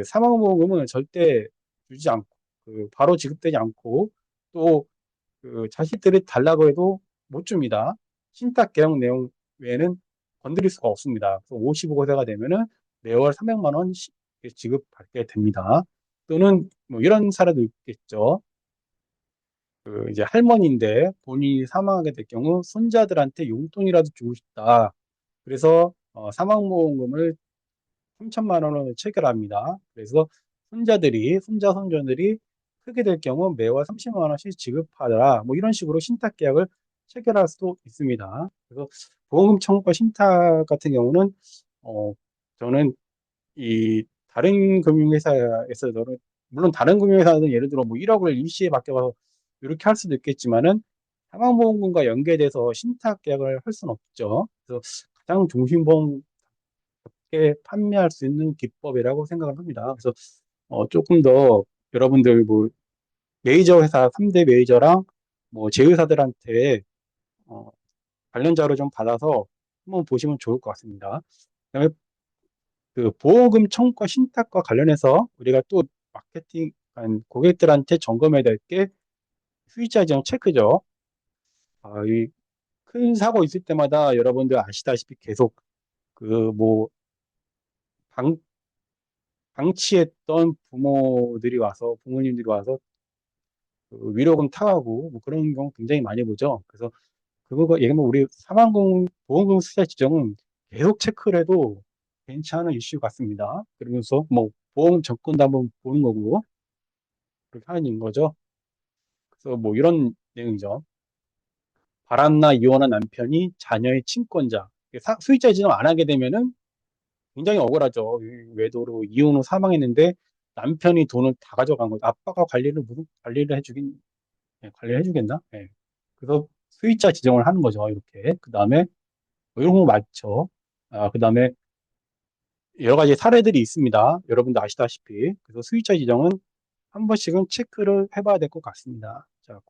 사망보험금은 절대 주지 않고 바로 지급되지 않고 또 자식들이 달라고 해도 못 줍니다. 신탁 계약 내용 외에는 건드릴 수가 없습니다. 그래서 55세가 되면은 매월 300만 원 지급받게 됩니다. 또는 뭐 이런 사례도 있겠죠. 이제 할머니인데 본인이 사망하게 될 경우 손자들한테 용돈이라도 주고 싶다. 그래서 사망보험금을 3천만 원을 체결합니다. 그래서 손자, 손녀들이 크게 될 경우 매월 30만 원씩 지급하더라. 뭐 이런 식으로 신탁 계약을 체결할 수도 있습니다. 그래서 보험금 청구권 신탁 같은 경우는 어, 저는 이 다른 금융회사에서는 물론 다른 금융회사는 예를 들어 뭐 1억을 일시에 맡겨서 이렇게 할 수도 있겠지만은 사망보험금과 연계돼서 신탁 계약을 할 수는 없죠. 그래서 가장 종신보험 판매할 수 있는 기법이라고 생각을 합니다. 그래서 조금 더 여러분들 뭐 메이저 회사 3대 메이저랑 뭐 제휴사들한테 어, 관련 자료 좀 받아서 한번 보시면 좋을 것 같습니다. 그다음에 보험금 청구과 신탁과 관련해서 우리가 또 마케팅 그러니까 고객들한테 점검해야 될 게 수익자 지정 체크죠. 이 큰 사고 있을 때마다 여러분들 아시다시피 계속 그 뭐 방치했던 부모님들이 와서 그 위로금 타가고 뭐 그런 경우 굉장히 많이 보죠. 그래서 그거 얘기하면 우리 보험금 수수자 지정은 계속 체크를 해도 괜찮은 이슈 같습니다. 그러면서 뭐 보험 접근도 한번 보는 거고 그렇게 하는 거죠. 그래서 뭐 이런 내용이죠. 바람나 이혼한 남편이 자녀의 친권자. 수익자 지정 안 하게 되면은 굉장히 억울하죠. 외도로 이혼 후 사망했는데 남편이 돈을 다 가져간 거죠. 아빠가 무슨 관리를 관리를 해주겠나? 예. 그래서 수익자 지정을 하는 거죠. 이렇게. 그 다음에 뭐 이런 거 맞죠. 그 다음에 여러 가지 사례들이 있습니다. 여러분도 아시다시피. 그래서 수익자 지정은 한 번씩은 체크를 해봐야 될 것 같습니다. 자,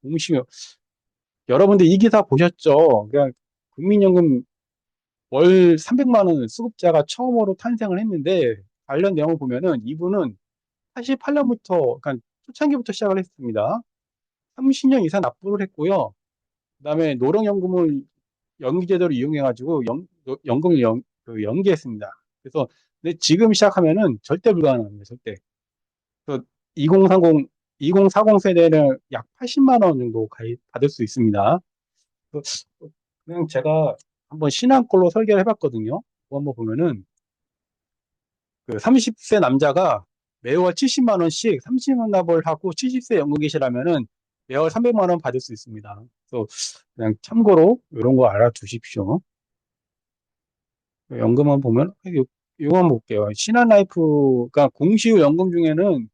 여러분들 이 기사 보셨죠? 그냥 국민연금 월 300만 원 수급자가 처음으로 탄생을 했는데 관련 내용을 보면은 이분은 88년부터, 그러니까 초창기부터 시작을 했습니다. 30년 이상 납부를 했고요. 그다음에 노령연금을 연기제도를 이용해가지고 연금을 연기했습니다. 그래서 근데 지금 시작하면은 절대 불가능합니다. 절대. 그래서 2040 세대는 약 80만 원 정도 받을 수 있습니다. 그래서 그냥 제가 한번 신한col로 설계를 해봤거든요. 그거 한번 보면은 그 30세 남자가 매월 70만 원씩 30만 납을 하고 70세 연금 계시라면은 매월 300만 원 받을 수 있습니다. 그래서 그냥 참고로 이런 거 알아두십시오. 연금만 보면 이거만 볼게요. 신한라이프가 공시후 연금 중에는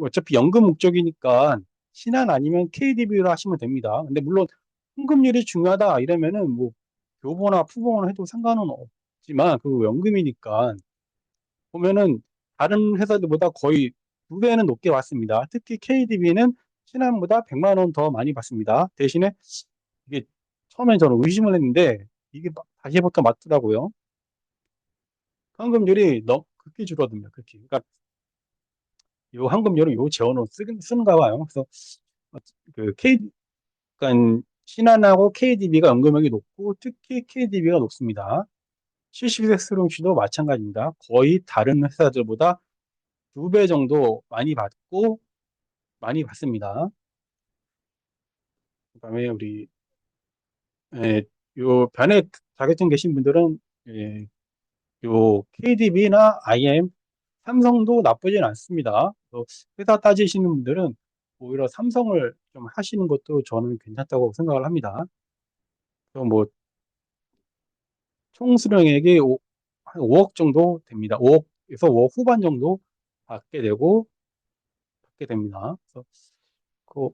어차피 연금 목적이니까 신한 아니면 KDB로 하시면 됩니다. 근데 물론 현금률이 중요하다 이러면은 뭐 교보나 푸봉을 해도 상관은 없지만 그 연금이니까 보면은 다른 회사들보다 거의 2배는 높게 받습니다. 특히 KDB는 신한보다 100만 원 더 많이 받습니다. 대신에 이게 처음엔 저는 의심을 했는데 이게 다시 해보니까 맞더라고요. 환급률이 극히 줄어듭니다. 극히. 그러니까 요 환급률을 요 재원으로 쓰는가 봐요. 그래서 어, 그 그러니까 신한하고 KDB가 연금액이 높고 특히 KDB가 높습니다. 70세 수령시도 마찬가지입니다. 거의 다른 회사들보다 2배 정도 많이 받습니다. 그다음에 우리 요 변액 자격증 계신 분들은 요 KDB나 IM, 삼성도 나쁘진 않습니다. 회사 따지시는 분들은 오히려 삼성을 좀 하시는 것도 저는 괜찮다고 생각을 합니다. 그래서 뭐 총 수령액이 한 5억 정도 됩니다. 5억에서 5억 후반 정도 받게 됩니다. 그래서 그거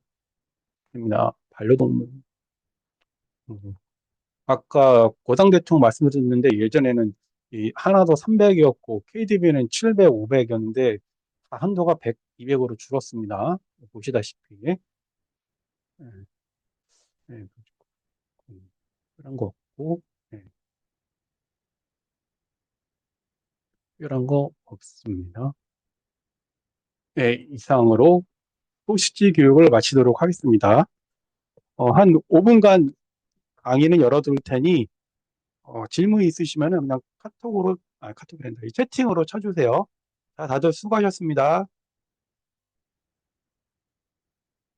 됩니다. 반려동물. 음. 아까 고당 대통령 말씀드렸는데 예전에는 이 하나도 300이었고 KDB는 700, 500이었는데 다 한도가 100, 200으로 줄었습니다. 보시다시피. 네, 네, 그런 거 없고, 네, 특별한 거 없습니다. 네, 이상으로 소식지 교육을 마치도록 하겠습니다. 한 5분간 강의는 열어둘 테니 질문이 있으시면 그냥 카톡으로, 카톡이 된다. 채팅으로 쳐주세요. 자, 다들 수고하셨습니다.